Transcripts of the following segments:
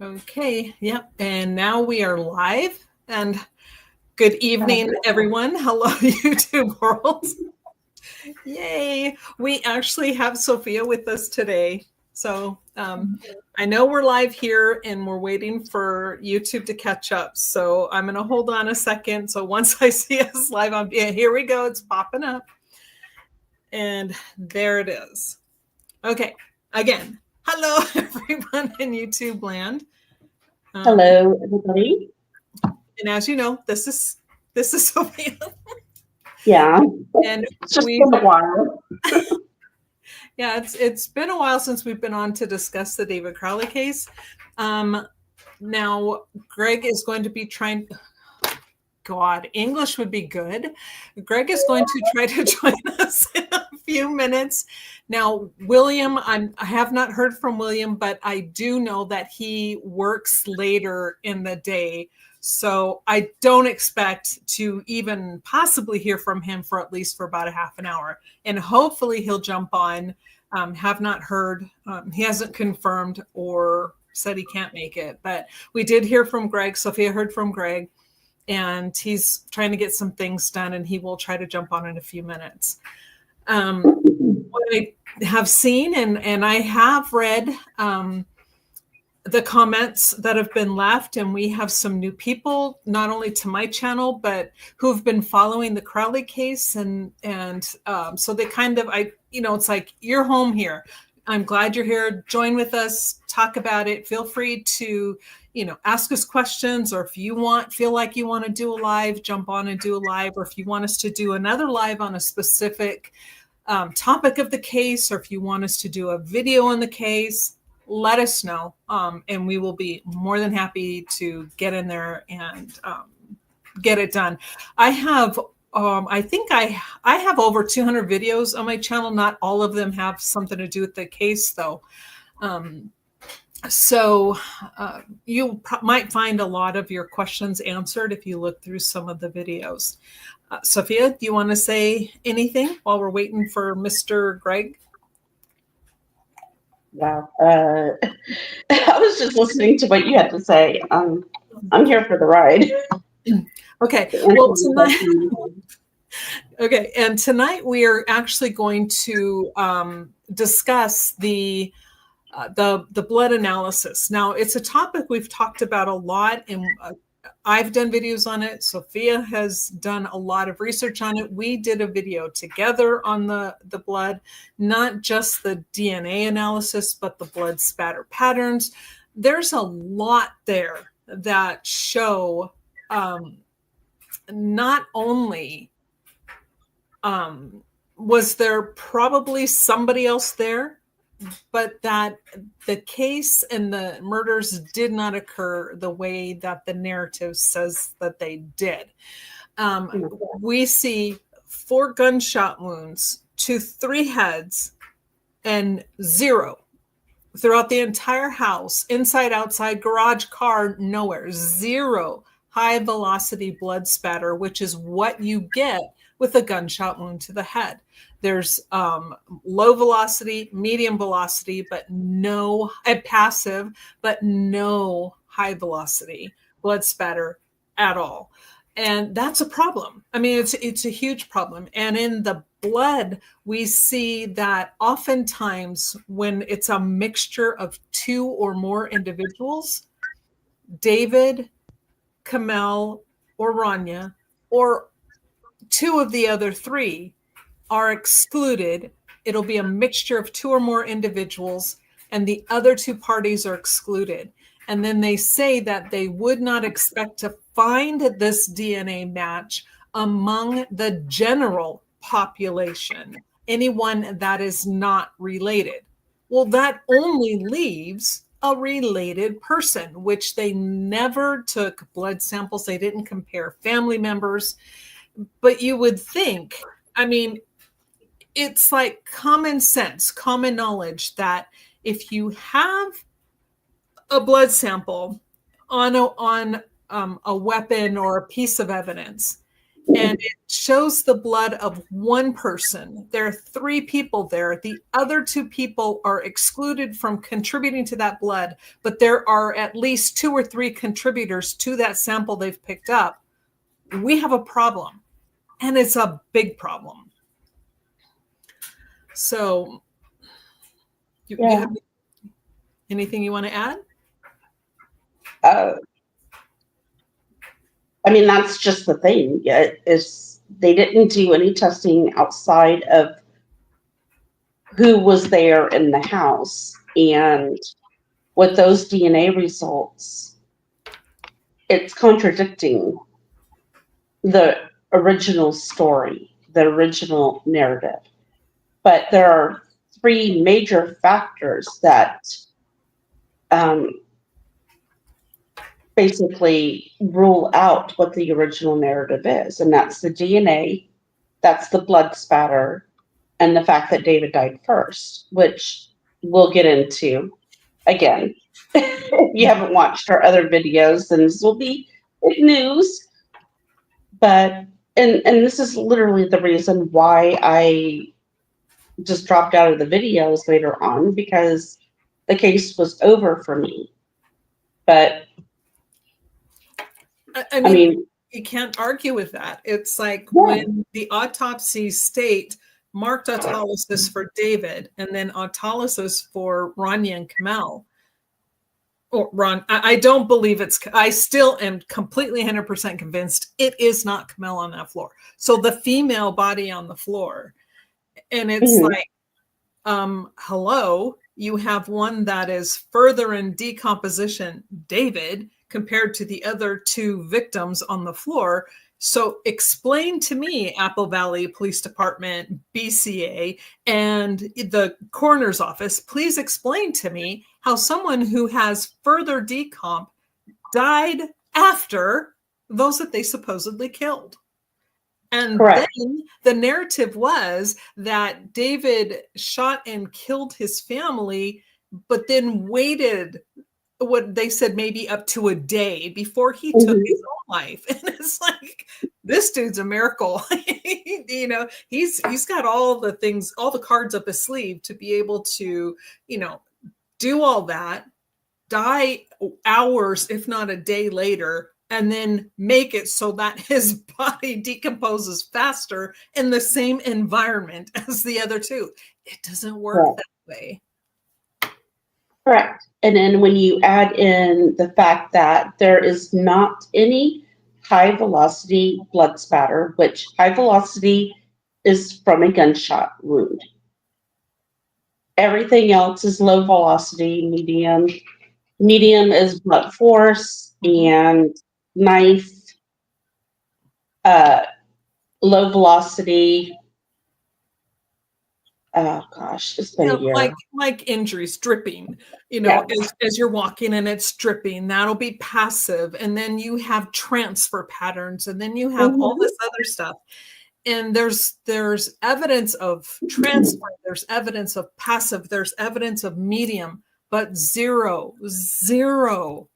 Okay, yep. And now we are live. And good evening, everyone. Hello, YouTube world. Yay. We actually have Sophia with us today. So I know we're live here and we're waiting for YouTube to catch up. So I'm going to hold on a second. So once I see us live, here we go. It's popping up. And there it is. Okay. Again, hello, everyone in YouTube land. Hello, everybody. And as you know, this is Sophia. Yeah, And it's just been a while. Yeah, it's been a while since we've been on to discuss the David Crowley case. Now, Greg is going to be trying. God, English would be good. Greg is going to try to join us in a few minutes. Now, William, I have not heard from William, but I do know that he works later in the day. So I don't expect to even possibly hear from him for at least for about a half an hour. And hopefully he'll jump on. Have not heard. He hasn't confirmed or said he can't make it. But we did hear from Greg. Sophia heard from Greg. And he's trying to get some things done, and he will try to jump on in a few minutes. What I have seen, and I have read the comments that have been left, and we have some new people, not only to my channel, but who've been following the Crowley case. And so they kind of, it's like, you're home here. I'm glad you're here. Join with us, talk about it. Feel free to, ask us questions, or if you feel like you want to do a live, jump on and do a live, or if you want us to do another live on a specific topic of the case, or if you want us to do a video on the case, let us know. And we will be more than happy to get in there and get it done. I have I think I have over 200 videos on my channel. Not all of them have something to do with the case, though. So you might find a lot of your questions answered if you look through some of the videos. Sophia, do you want to say anything while we're waiting for Mr. Greg? Wow. I was just listening to what you had to say. I'm here for the ride. Okay. Well, tonight. Okay, and tonight we are actually going to discuss the blood analysis. Now, it's a topic we've talked about a lot, and I've done videos on it. Sophia has done a lot of research on it. We did a video together on the blood, not just the DNA analysis, but the blood spatter patterns. There's a lot there that show not only was there probably somebody else there, but that the case and the murders did not occur the way that the narrative says that they did. We see 4 gunshot wounds to 3 heads and 0 throughout the entire house, inside, outside, garage, car, nowhere. 0 high velocity blood spatter, which is what you get with a gunshot wound to the head. There's low velocity, medium velocity, but no passive, but no high velocity blood spatter at all. And that's a problem. I mean, it's a huge problem. And in the blood, we see that oftentimes when it's a mixture of 2 or more individuals, David, Kamel, or Rania, or 2 of the other 3 are excluded. It'll be a mixture of 2 or more individuals, and the other 2 parties are excluded. And then they say that they would not expect to find this DNA match among the general population, anyone that is not related. Well, that only leaves a related person, which they never took blood samples. They didn't compare family members. But you would think, I mean, it's like common sense, common knowledge that if you have a blood sample on a weapon or a piece of evidence, and it shows the blood of one person. There are 3 people there. The other 2 people are excluded from contributing to that blood, but there are at least 2 or 3 contributors to that sample they've picked up. We have a problem, and it's a big problem. So, you have anything you want to add? I mean, that's just the thing. Is they didn't do any testing outside of who was there in the house, and with those DNA results, it's contradicting the original story, the original narrative. But there are 3 major factors that basically rule out what the original narrative is, and that's the DNA, that's the blood spatter, and the fact that David died first, which we'll get into again. If you haven't watched our other videos, then this will be big news. But and this is literally the reason why I just dropped out of the videos later on, because the case was over for me. But I mean, you can't argue with that. It's like when the autopsies state marked autolysis for David and then autolysis for Rania and Kamel. Or Ron, I don't believe I still am completely 100% convinced it is not Kamel on that floor. So the female body on the floor. And it's like, hello, you have one that is further in decomposition, David, compared to the other 2 victims on the floor. So explain to me, Apple Valley Police Department, BCA, and the coroner's office, please explain to me how someone who has further decomp died after those that they supposedly killed. And then the narrative was that David shot and killed his family, but then waited, what they said, maybe up to a day before he took his own life. And it's like, this dude's a miracle. You know, he's got all the things, all the cards up his sleeve to be able to, you know, do all that, die hours, if not a day later, and then make it so that his body decomposes faster in the same environment as the other 2. It doesn't work that way. Correct. And then when you add in the fact that there is not any high velocity blood spatter, which high velocity is from a gunshot wound. Everything else is low velocity, medium. Medium is blunt force, and knife, low velocity. Oh gosh, it's been a year. Like injuries, dripping, you know, as you're walking and it's dripping, that'll be passive. And then you have transfer patterns, and then you have all this other stuff. And there's evidence of transfer, there's evidence of passive, there's evidence of medium, but zero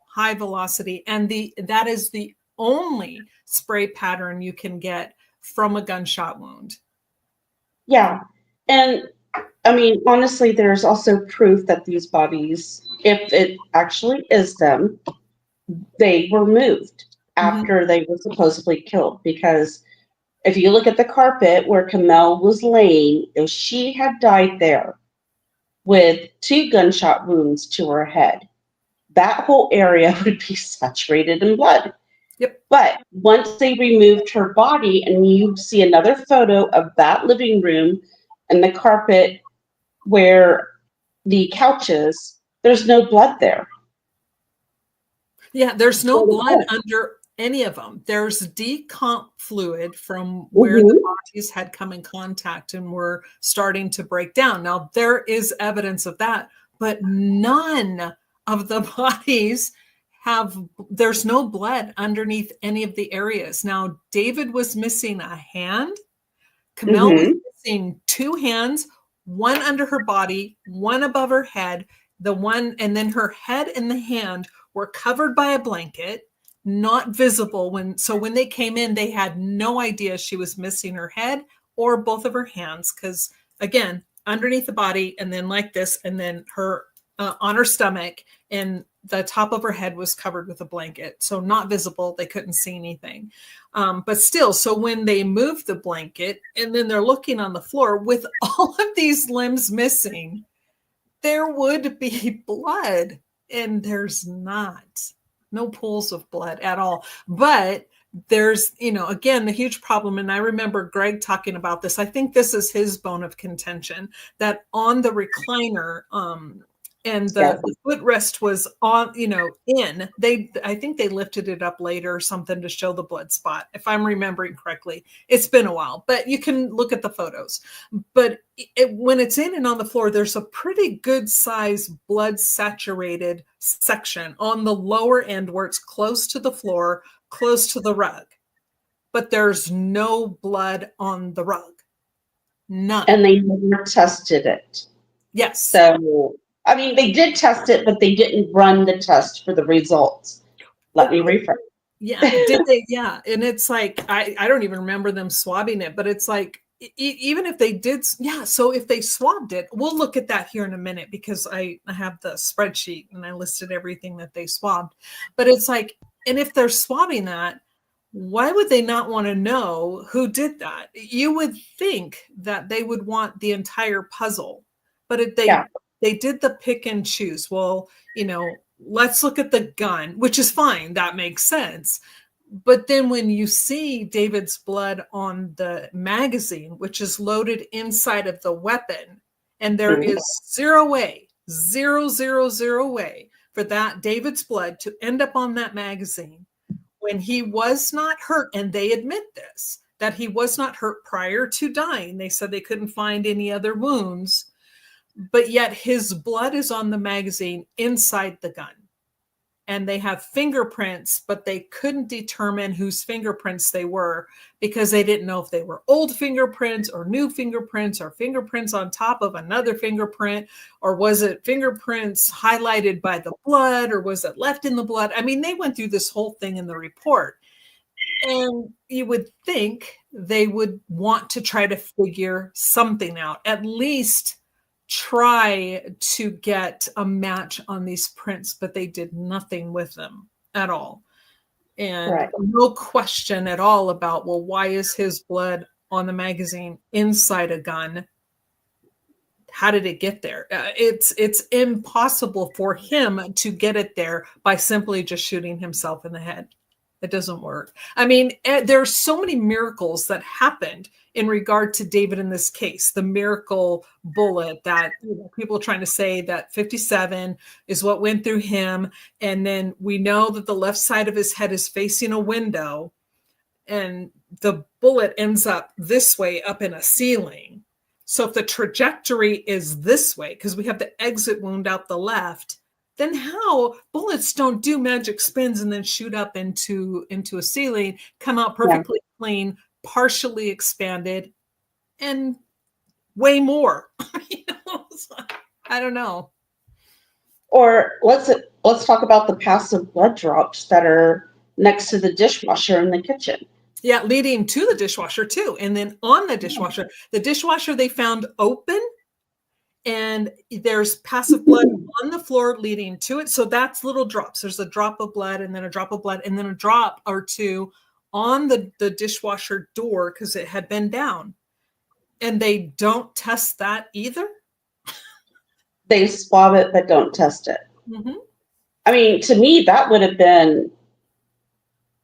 high velocity. And that is the only spray pattern you can get from a gunshot wound. Yeah. And I mean, honestly, there's also proof that these bodies, if it actually is them, they were moved after they were supposedly killed. Because if you look at the carpet where Kamel was laying, if she had died there with 2 gunshot wounds to her head, that whole area would be saturated in blood. Yep. But once they removed her body, and you see another photo of that living room and the carpet where the couch is, there's no blood there. Yeah, there's no blood under any of them. There's decomp fluid from where the bodies had come in contact and were starting to break down. Now, there is evidence of that, but none of the bodies there's no blood underneath any of the areas. Now, David was missing a hand. Kamel was missing 2 hands, one under her body, one above her head, and then her head and the hand were covered by a blanket. not visible. When they came in, they had no idea she was missing her head or both of her hands, because again, underneath the body, and then like this, and then her on her stomach, and the top of her head was covered with a blanket, so not visible. They couldn't see anything, but still. So when they moved the blanket, and then they're looking on the floor with all of these limbs missing, there would be blood, and there's not. No pools of blood at all. But there's, again, the huge problem. And I remember Greg talking about this. I think this is his bone of contention, that on the recliner, and the footrest was on, I think they lifted it up later or something to show the blood spot, if I'm remembering correctly. It's been a while, but you can look at the photos. But when it's in and on the floor, there's a pretty good size blood saturated section on the lower end where it's close to the floor, close to the rug. But there's no blood on the rug. None. And they never tested it. Yes. So, I mean, they did test it, but they didn't run the test for the results. Let me rephrase. Yeah. Did they? Yeah. And it's like, I don't even remember them swabbing it, but it's like, even if they did. Yeah. So if they swabbed it, we'll look at that here in a minute, because I have the spreadsheet and I listed everything that they swabbed. But it's like, and if they're swabbing that, why would they not want to know who did that? You would think that they would want the entire puzzle, but they did the pick and choose. Well, let's look at the gun, which is fine. That makes sense. But then when you see David's blood on the magazine, which is loaded inside of the weapon, and there is zero way for that David's blood to end up on that magazine, when he was not hurt, and they admit this, that he was not hurt prior to dying. They said they couldn't find any other wounds, but yet his blood is on the magazine inside the gun. And they have fingerprints, but they couldn't determine whose fingerprints they were, because they didn't know if they were old fingerprints or new fingerprints, or fingerprints on top of another fingerprint, or was it fingerprints highlighted by the blood, or was it left in the blood? I mean, they went through this whole thing in the report. And you would think they would want to try to figure something out, at least try to get a match on these prints, but they did nothing with them at all. And no question at all about, well, why is his blood on the magazine inside a gun? How did it get there? It's impossible for him to get it there by simply just shooting himself in the head. It doesn't work. I mean, there are so many miracles that happened in regard to David in this case. The miracle bullet that people are trying to say that 57 is what went through him. And then we know that the left side of his head is facing a window, and the bullet ends up this way up in a ceiling. So if the trajectory is this way, because we have the exit wound out the left, then how bullets don't do magic spins and then shoot up into a ceiling, come out perfectly clean, partially expanded, and way more. I don't know. Or let's talk about the passive blood drops that are next to the dishwasher in the kitchen. Yeah, leading to the dishwasher too. And then on the dishwasher they found open, and there's passive blood on the floor leading to it. So that's little drops. There's a drop of blood, and then a drop of blood, and then a drop or two on the dishwasher door, because it had been down. And they don't test that either? They swab it, but don't test it. Mm-hmm. I mean, to me, that would have been,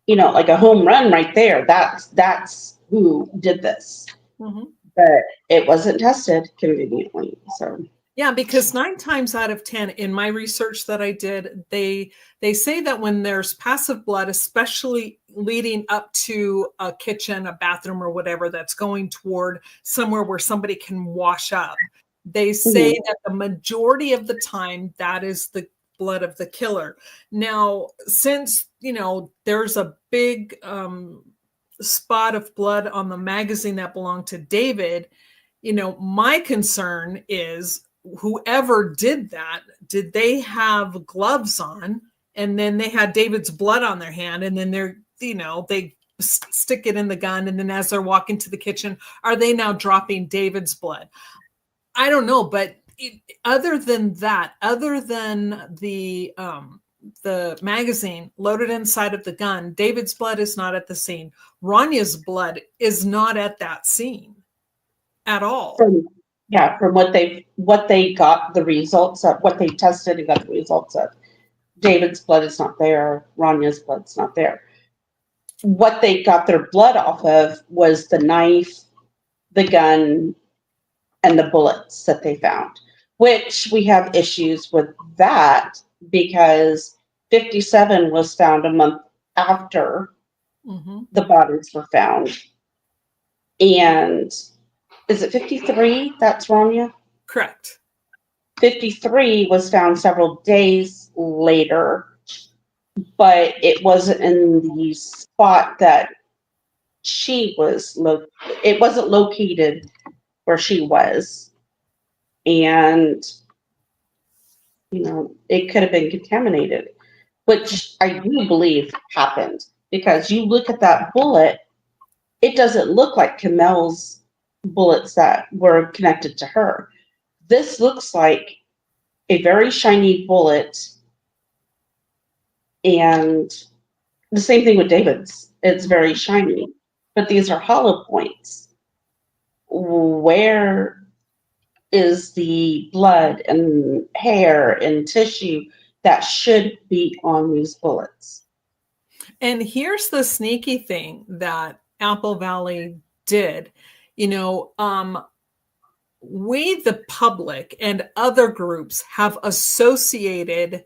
like a home run right there. That's who did this. Mm-hmm. But it wasn't tested conveniently. So yeah, because 9 times out of 10 in my research that I did, they say that when there's passive blood, especially leading up to a kitchen, a bathroom, or whatever, that's going toward somewhere where somebody can wash up, they say that the majority of the time that is the blood of the killer. Now, since there's a big spot of blood on the magazine that belonged to David, my concern is, whoever did that, did they have gloves on and then they had David's blood on their hand, and then they stick it in the gun, and then as they're walking to the kitchen, are they now dropping David's blood? I don't know, but other than that, other than the magazine loaded inside of the gun, David's blood is not at the scene. Ranya's blood is not at that scene at all. From what they got the results of, what they tested and got the results of, David's blood is not there. Ranya's blood's not there. What they got their blood off of was the knife, the gun, and the bullets that they found, which we have issues with that because 57 was found a month after the bodies were found. And is it 53? That's Ranya? Correct. 53 was found several days later, but it wasn't in the spot that she was it wasn't located where she was. And, it could have been contaminated, which I do believe happened because you look at that bullet, it doesn't look like Kamel's bullets that were connected to her. This looks like a very shiny bullet, and the same thing with David's. It's very shiny, but these are hollow points. Where is the blood and hair and tissue that should be on these bullets? And here's the sneaky thing that Apple Valley did. We, the public and other groups, have associated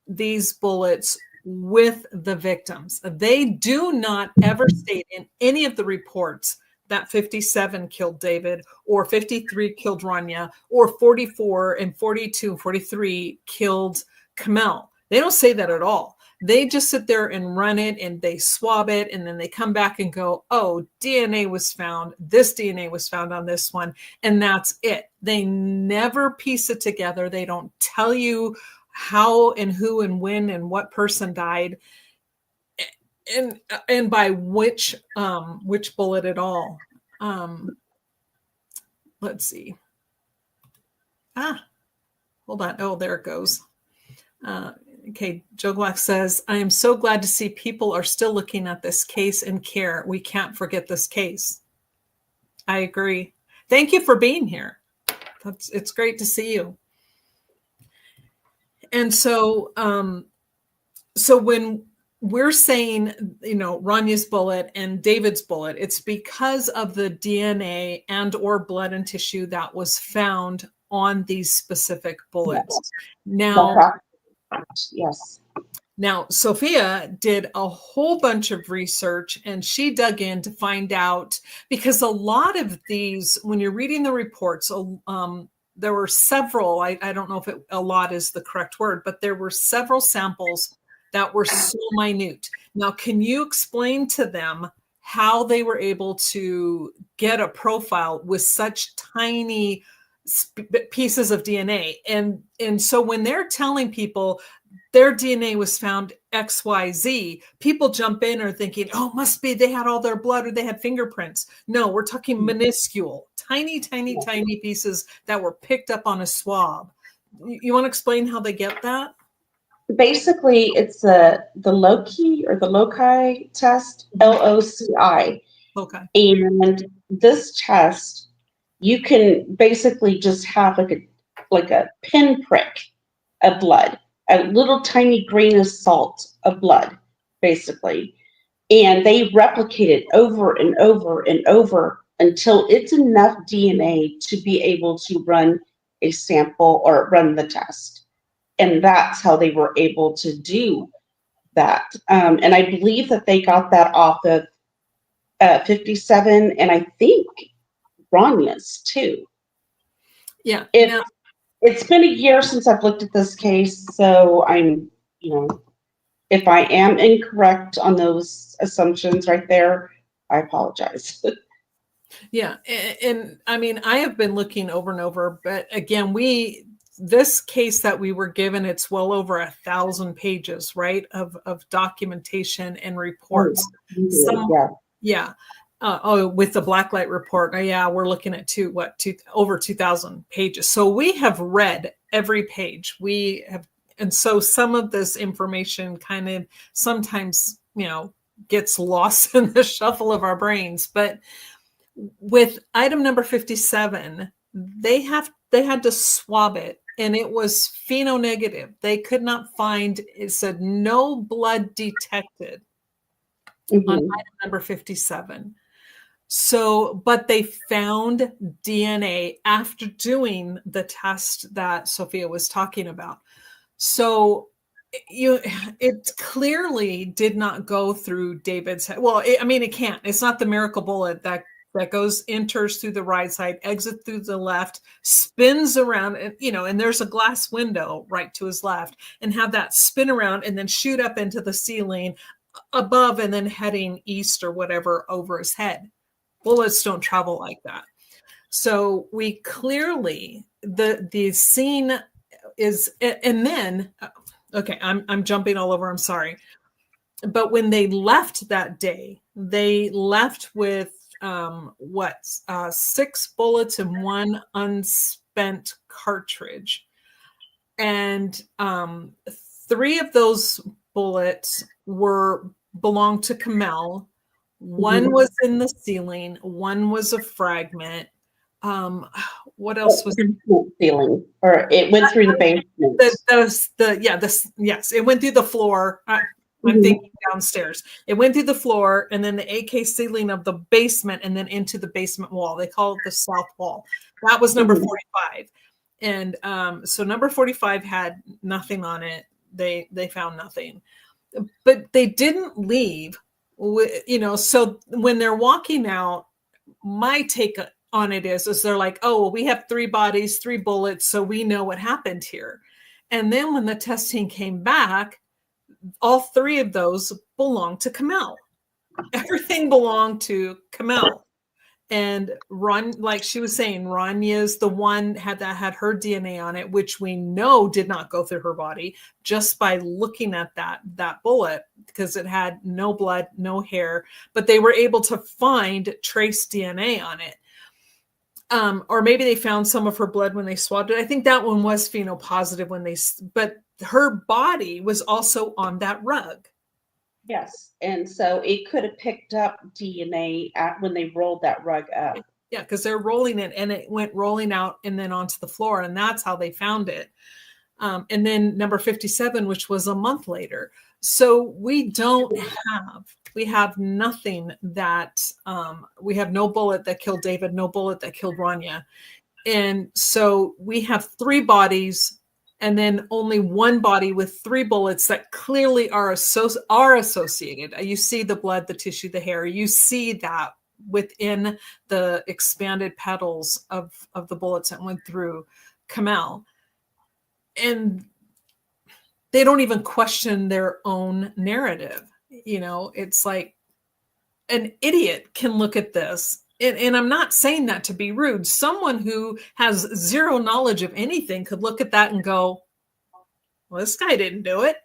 these bullets with the victims. They do not ever state in any of the reports that 57 killed David or 53 killed Ranya or 44 and 42 and 43 killed Kamel. They don't say that at all. They just sit there and run it and they swab it, and then they come back and go, oh, DNA was found. This DNA was found on this one. And that's it. They never piece it together. They don't tell you how and who and when and what person died and by which bullet at all. Let's see. Hold on. Oh, there it goes. Okay, Joe Black says, I am so glad to see people are still looking at this case and care. We can't forget this case. I agree. Thank you for being here. It's great to see you. And so, so when we're saying, Ranya's bullet and David's bullet, it's because of the DNA and or blood and tissue that was found on these specific bullets. Yes. Now, Sophia did a whole bunch of research and she dug in to find out, because a lot of these, when you're reading the reports, there were several, I don't know if a lot is the correct word, but there were several samples that were so minute. Now, can you explain to them how they were able to get a profile with such tiny pieces of DNA? And so when they're telling people their DNA was found XYZ, people jump in or thinking, oh, must be they had all their blood or they had fingerprints. No, we're talking minuscule, tiny pieces that were picked up on a swab. You want to explain how they get that? Basically, it's the loci test, LOCI. Okay. And this test, you can basically just have like a pinprick of blood, a little tiny grain of salt of blood, basically. And they replicate it over and over and over until it's enough DNA to be able to run a sample or run the test. And that's how they were able to do that. And I believe that they got that off of 57, and I think Ranya's too. Yeah. It's been a year since I've looked at this case, so I'm, if I am incorrect on those assumptions right there, I apologize. Yeah. And I mean, I have been looking over and over, but again, this case that we were given, it's well over 1,000 pages, right, of documentation and reports. Some, Yeah. yeah. With the Blacklight report, yeah, we're looking at over 2,000 pages. So we have read every page. We have, and so some of this information kind of sometimes, gets lost in the shuffle of our brains. But with item number 57, they had to swab it, and it was phenonegative. They could not find, it said no blood detected on item number 57. So, but they found DNA after doing the test that Sophia was talking about. So it clearly did not go through David's head. Well, it can't. It's not the miracle bullet that enters through the right side, exits through the left, spins around, and and there's a glass window right to his left, and have that spin around and then shoot up into the ceiling above and then heading east or whatever over his head. Bullets don't travel like that. So we clearly, the scene is, and then, okay, I'm jumping all over, I'm sorry. But when they left that day, they left with 6 bullets and 1 unspent cartridge. And 3 of those bullets belonged to Kamel. 1 was in the ceiling, 1 was a fragment. What else was ceiling, or it went through the basement? Yes, it went through the floor. I'm thinking downstairs. It went through the floor and then the AK ceiling of the basement and then into the basement wall. They call it the south wall. That was number 45. And so number 45 had nothing on it. They found nothing. But they didn't leave. So when they're walking out, my take on it is they're like, oh, well, we have 3 bodies, 3 bullets, so we know what happened here. And then when the testing came back, all 3 of those belonged to Kamel. Everything belonged to Kamel. And like she was saying, Ranya's the one that had her DNA on it, which we know did not go through her body just by looking at that bullet, because it had no blood, no hair, but they were able to find trace DNA on it. Or maybe they found some of her blood when they swabbed it. I think that one was phenopositive but her body was also on that rug. Yes. And so it could have picked up DNA when they rolled that rug up. Yeah, because they're rolling it and it went rolling out and then onto the floor, and that's how they found it. And then number 57, which was a month later. So we have nothing that, we have no bullet that killed David, no bullet that killed Rania. And so we have 3 bodies and then only 1 body with 3 bullets that clearly are associated. You see the blood, the tissue, the hair. You see that within the expanded petals of the bullets that went through Kamel. And they don't even question their own narrative. It's like an idiot can look at this. And I'm not saying that to be rude. Someone who has 0 knowledge of anything could look at that and go, well, this guy didn't do it.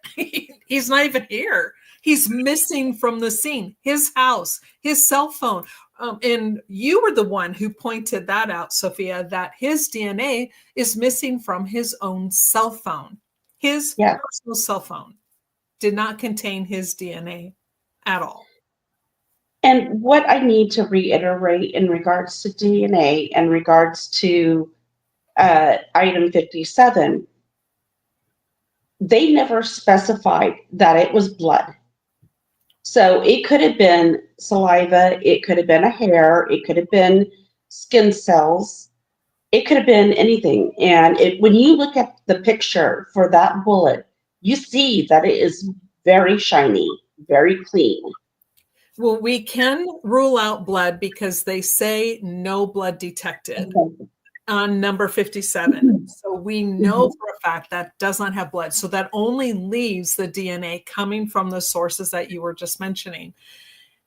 He's not even here. He's missing from the scene, his house, his cell phone. And you were the one who pointed that out, Sophia, that his DNA is missing from his own cell phone. His personal cell phone did not contain his DNA at all. And what I need to reiterate in regards to DNA and regards to item 57, they never specified that it was blood. So it could have been saliva, it could have been a hair, it could have been skin cells, it could have been anything. And when you look at the picture for that bullet, you see that it is very shiny, very clean. Well, we can rule out blood because they say no blood detected on number 57. So we know for a fact that does not have blood. So that only leaves the DNA coming from the sources that you were just mentioning.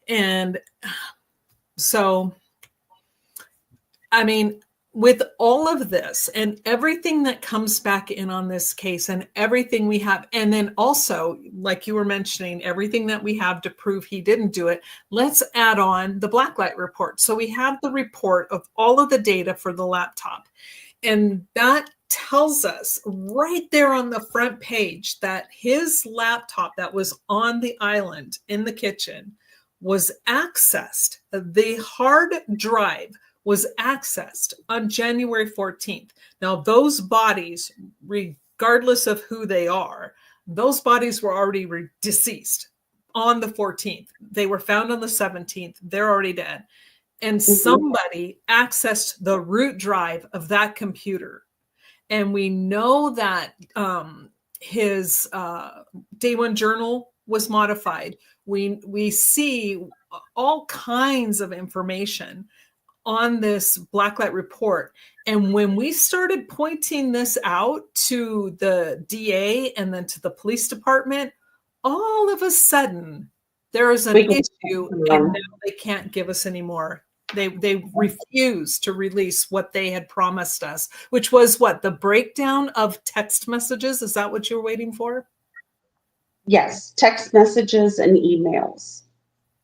And so, I mean, with all of this and everything that comes back in on this case and everything we have, and then also, like you were mentioning, everything that we have to prove he didn't do it, let's add on the blacklight report. So we have the report of all of the data for the laptop. And that tells us right there on the front page that his laptop that was on the island in the kitchen was accessed. The hard drive was accessed on January 14th. Now, those bodies, regardless of who they are, those bodies were already deceased on the 14th. They were found on the 17th. They're already dead. And somebody accessed the root drive of that computer. And we know that his Day One journal was modified. We see all kinds of information on this blacklight report. And when we started pointing this out to the DA and then to the police department, all of a sudden there is an issue and now they can't give us any more. They refuse to release what they had promised us, which was what? The breakdown of text messages? Is that what you were waiting for? Yes, text messages and emails,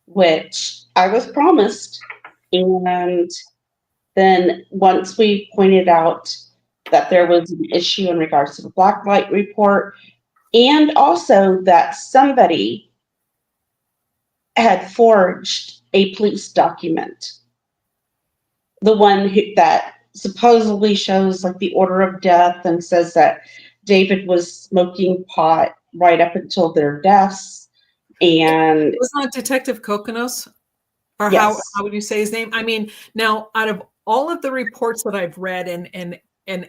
which I was promised. And then once we pointed out that there was an issue in regards to the blacklight report, and also that somebody had forged a police document, the one that supposedly shows like the order of death and says that David was smoking pot right up until their deaths. And was not Detective Kokonos? Or yes. how would you say his name? I mean, now out of all of the reports that I've read, and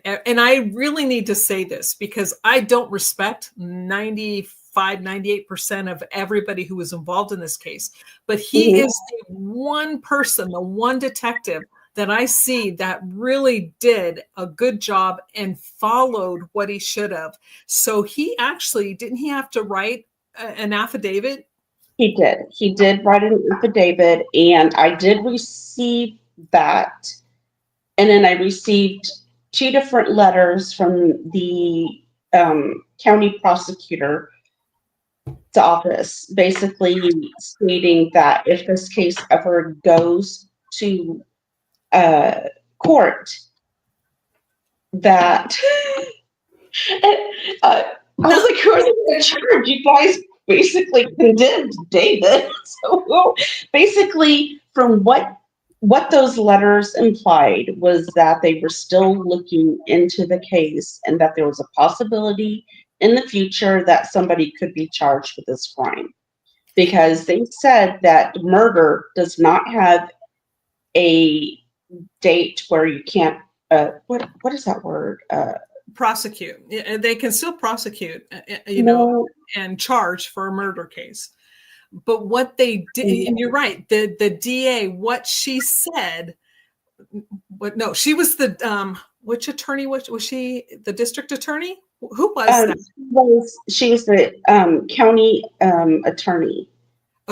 I really need to say this because I don't respect 98% of everybody who was involved in this case, but he is the one person, the one detective that I see that really did a good job and followed what he should have. So he actually, didn't he have to write an affidavit? He did. He did write an affidavit, and I did receive that. And then I received 2 different letters from the county prosecutor's office, basically stating that if this case ever goes to court, that I was like, who are they going to charge? You guys basically condemned David. So well, basically, from what those letters implied was that they were still looking into the case and that there was a possibility in the future that somebody could be charged with this crime, because they said that murder does not have a date where you can't what is that word? Prosecute. They can still prosecute, you know, and charge for a murder case. But what they did, and you're right, the DA, what she said, she was the which attorney was she? The district attorney? Who was that? She was the county attorney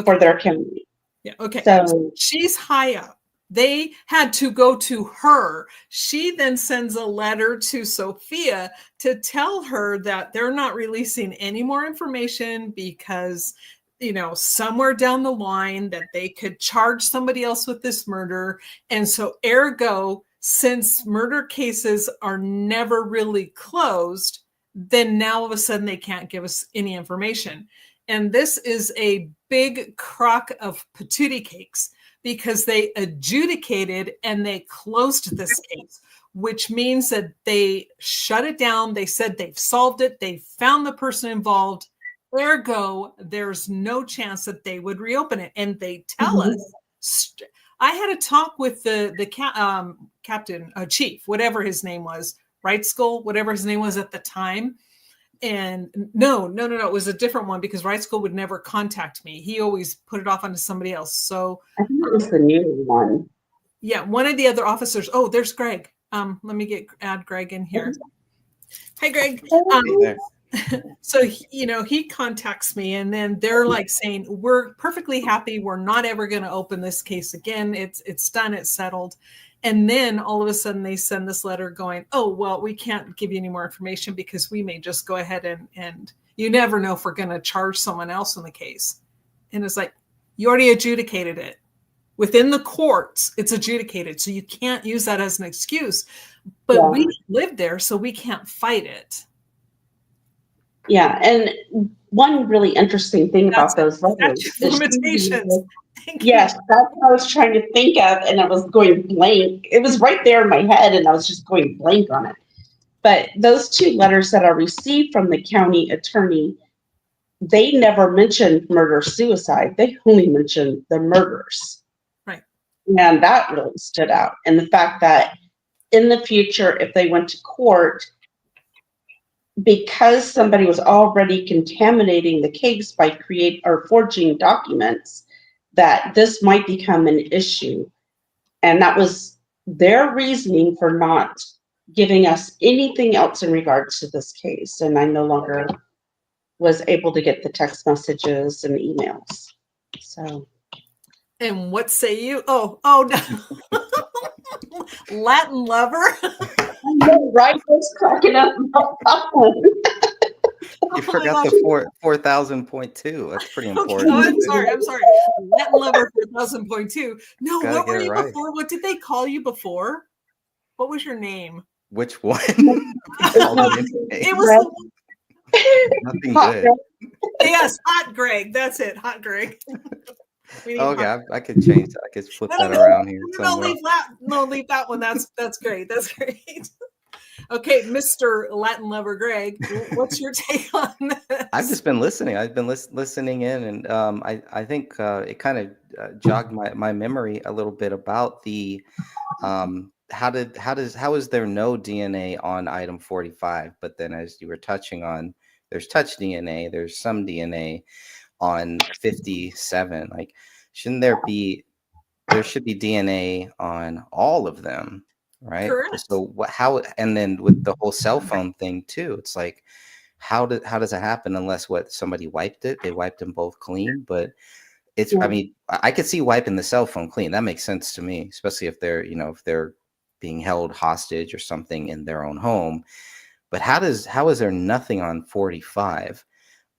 for their county. Yeah. Okay. So she's high up. They had to go to her. She then sends a letter to Sophia to tell her that they're not releasing any more information because, you know, somewhere down the line that they could charge somebody else with this murder. And so ergo, since murder cases are never really closed, then now all of a sudden they can't give us any information. And this is a big crock of patootie cakes, because they adjudicated and they closed this case, which means that they shut it down. They said they've solved it. They found the person involved. Ergo, there's no chance that they would reopen it. And they tell us, I had a talk with the captain, chief, whatever his name was, Right Skull, whatever his name was at the time. And no, it was a different one, because Right School would never contact me. He always put it off onto somebody else. So I think it was the new one. Yeah, one of the other officers. Oh, there's Greg. Let me add Greg in here. Hi, Greg. So he contacts me, and then they're like saying, "We're perfectly happy. We're not ever going to open this case again. It's done. It's settled." And then all of a sudden they send this letter going, oh, well, we can't give you any more information because we may just go ahead and you never know if we're going to charge someone else in the case. And it's like, you already adjudicated it. Within the courts, it's adjudicated. So you can't use that as an excuse. But we live there, so we can't fight it. Yeah. And one really interesting thing about those letters is limitations. Yes, that's what I was trying to think of, and I was going blank. It was right there in my head, and I was just going blank on it. But those 2 letters that I received from the county attorney, they never mentioned murder-suicide. They only mentioned the murders. Right. And that really stood out. And the fact that in the future, if they went to court, because somebody was already contaminating the case by forging documents, that this might become an issue. And that was their reasoning for not giving us anything else in regards to this case. And I no longer was able to get the text messages and emails. So. And what say you? Oh, no. Latin lover. I know, right? I was cracking up about that one. You forgot the 4,000.2. That's pretty important. Okay, I'm sorry. Latin lover 4,000.2. No, what were you before? What did they call you before? What was your name? Which one? It was nothing good. Yes, Hot Greg. That's it, Hot Greg. Okay, I could change that. I could flip that around here. Leave that one. That's great. That's great. Okay, Mr. Latin lover Greg, what's your take on this? I've just been listening. I've been listening in, and I think it kind of jogged my memory a little bit about the how is there no DNA on item 45? But then, as you were touching on, there's touch DNA, there's some DNA on 57. Like, shouldn't there should be DNA on all of them? Right. Correct. So how, and then with the whole cell phone thing too, it's like, how does it happen unless somebody wiped it? They wiped them both clean, but it's, I mean, I could see wiping the cell phone clean. That makes sense to me, especially if they're being held hostage or something in their own home. But how is there nothing on 45?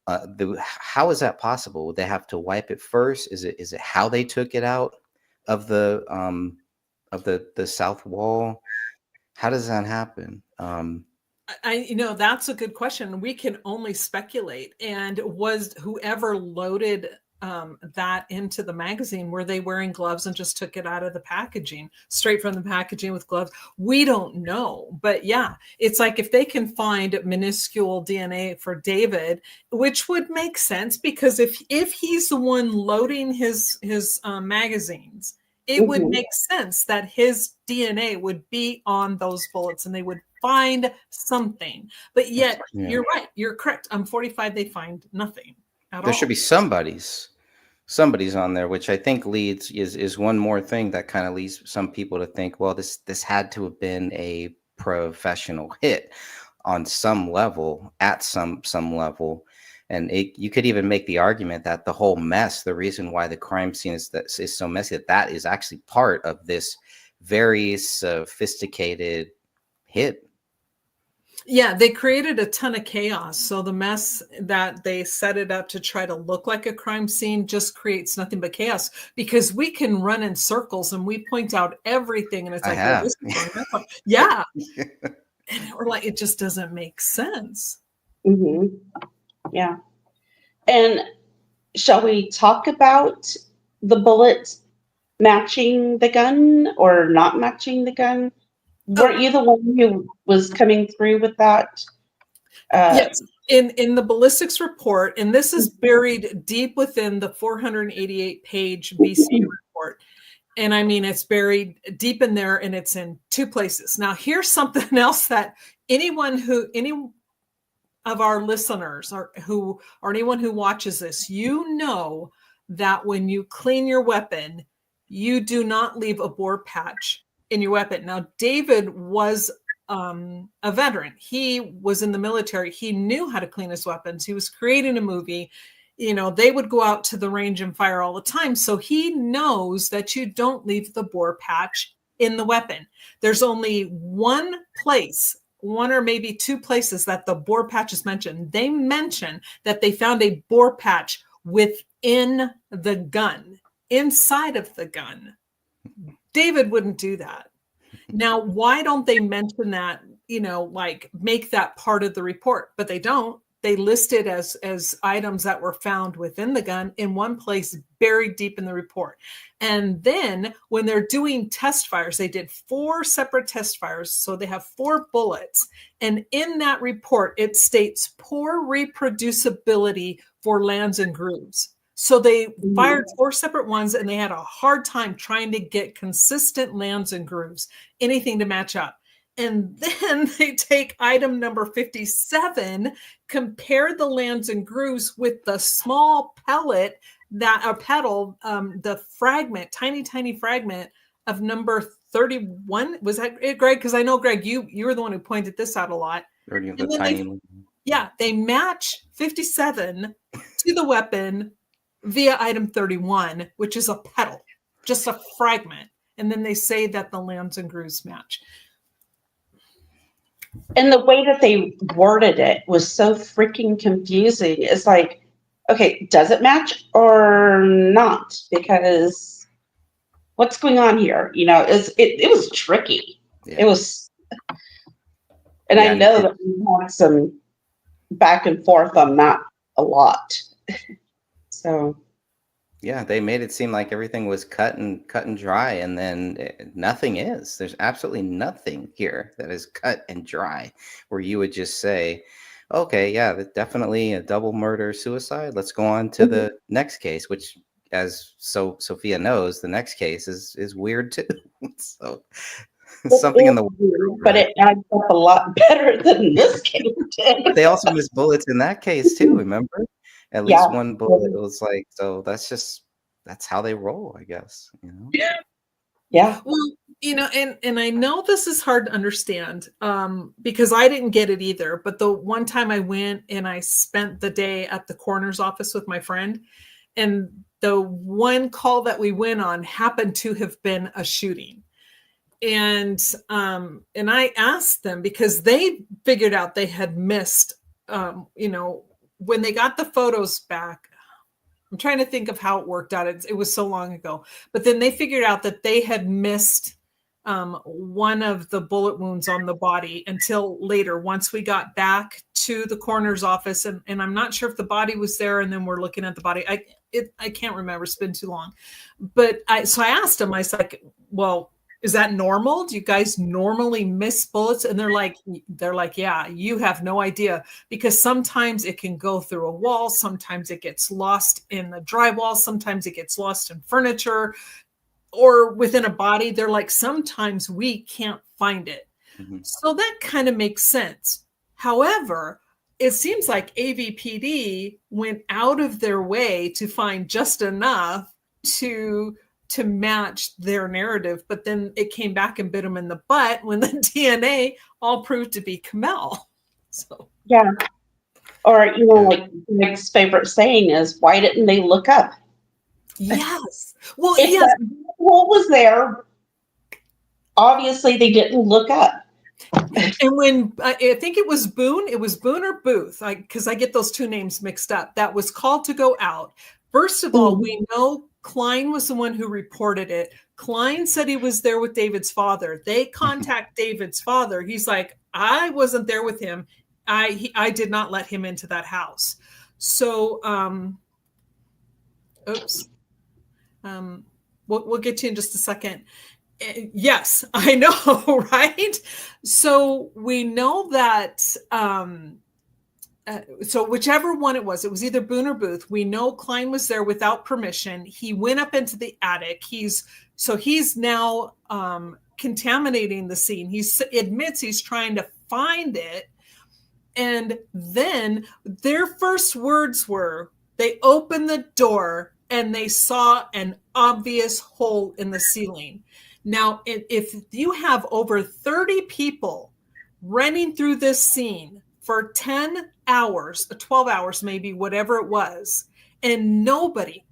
How is that possible? Would they have to wipe it first? Is it how they took it out of the south wall? How does that happen? That's a good question. We can only speculate. And was whoever loaded that into the magazine, were they wearing gloves and just took it out of the packaging, straight from the packaging with gloves? We don't know. But yeah, it's like if they can find minuscule DNA for David, which would make sense, because if he's the one loading his magazines, it would make sense that his DNA would be on those bullets and they would find something. But yet, You're right. You're correct. On 45, they find nothing at all. There should be somebody's on there, which I think is one more thing that kind of leads some people to think, well, this had to have been a professional hit on some level, at some level. And you could even make the argument that the whole mess, the reason why the crime scene is so messy, that is actually part of this very sophisticated hit. Yeah, they created a ton of chaos. So the mess that they set it up to try to look like a crime scene just creates nothing but chaos, because we can run in circles and we point out everything. And it's like, well, this is wrong. Yeah. And we're like, it just doesn't make sense. Mm-hmm. Yeah. And shall we talk about the bullet matching the gun or not matching the gun? Weren't you the one who was coming through with that? Yes. In the ballistics report, and this is buried deep within the 488-page BC report. And I mean, it's buried deep in there, and it's in 2 places. Now, here's something else that any of our listeners or anyone who watches this, that when you clean your weapon, you do not leave a bore patch in your weapon. Now, David was a veteran. He was in the military. He knew how to clean his weapons. He was creating a movie. They would go out to the range and fire all the time. So he knows that you don't leave the bore patch in the weapon. There's only one place, one or maybe two places that the bore patch is mentioned. They mention that they found a bore patch within the gun, inside of the gun. David wouldn't do that. Now, why don't they mention that, like make that part of the report? But they don't. They list it as items that were found within the gun in one place, buried deep in the report. And then when they're doing test fires, they did 4 separate test fires. So they have 4 bullets. And in that report, it states poor reproducibility for lands and grooves. So they fired 4 separate ones, and they had a hard time trying to get consistent lands and grooves, anything to match up. And then they take item number 57, compare the lands and grooves with the small pellet the fragment, tiny fragment of number 31. Was that it, Greg? Because I know, Greg, you were the one who pointed this out a lot. They match 57 to the weapon via item 31, which is a petal, just a fragment. And then they say that the lands and grooves match. And the way that they worded it was so freaking confusing. It's like, okay, does it match or not? Because what's going on here? It was tricky. Yeah. It was, and I know that we had some back and forth on that a lot. So. Yeah, they made it seem like everything was cut and dry, and then nothing is. There's absolutely nothing here that is cut and dry, where you would just say, okay, yeah, that's definitely a double murder suicide. Let's go on to the next case, which, as Sophia knows, the next case is weird too. So something in the weird, but it adds up a lot better than this case did. They also missed bullets in that case too, remember? At least one bullet. It was like, so that's how they roll, I guess. Yeah. Well, and I know this is hard to understand because I didn't get it either. But the one time I went and I spent the day at the coroner's office with my friend, and the one call that we went on happened to have been a shooting. And I asked them because they figured out they had missed, when they got the photos back. I'm trying to think of how it worked out. It was so long ago, but then they figured out that they had missed one of the bullet wounds on the body until later, once we got back to the coroner's office. And I'm not sure if the body was there, and then we're looking at the body. I can't remember. It's been too long. But so I asked them, I was like, well, is that normal? Do you guys normally miss bullets? And they're like, yeah, you have no idea, because sometimes it can go through a wall. Sometimes it gets lost in the drywall. Sometimes it gets lost in furniture or within a body. They're like, sometimes we can't find it. Mm-hmm. So that kind of makes sense. However, it seems like AVPD went out of their way to find just enough to match their narrative, but then it came back and bit them in the butt when the DNA all proved to be Kamel. So yeah, or like Nick's favorite saying is, "Why didn't they look up?" Yes, well, if yes, that hole was there, obviously they didn't look up. And when I think it was Boone or Booth, because I get those two names mixed up, that was called to go out. First of all, we know Klein was the one who reported it. Klein said he was there with David's father. They contact David's father. He's like, I wasn't there with him. I did not let him into that house. So, we'll get to you in just a second. Yes, I know, right? So we know that. So whichever one it was either Boone or Booth. We know Klein was there without permission. He went up into the attic. He's now contaminating the scene. He admits he's trying to find it. And then their first words were, they opened the door and they saw an obvious hole in the ceiling. Now, if you have over 30 people running through this scene for 10 hours, 12 hours, maybe, whatever it was, and nobody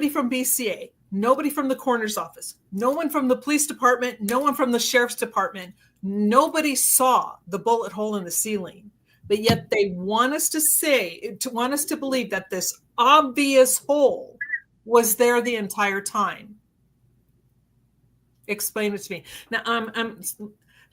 from BCA, Nobody from the coroner's office, no one from the police department, no one from the sheriff's department. Nobody saw the bullet hole in the ceiling, but yet they want us to believe that this obvious hole was there the entire time. Explain it to me. Now,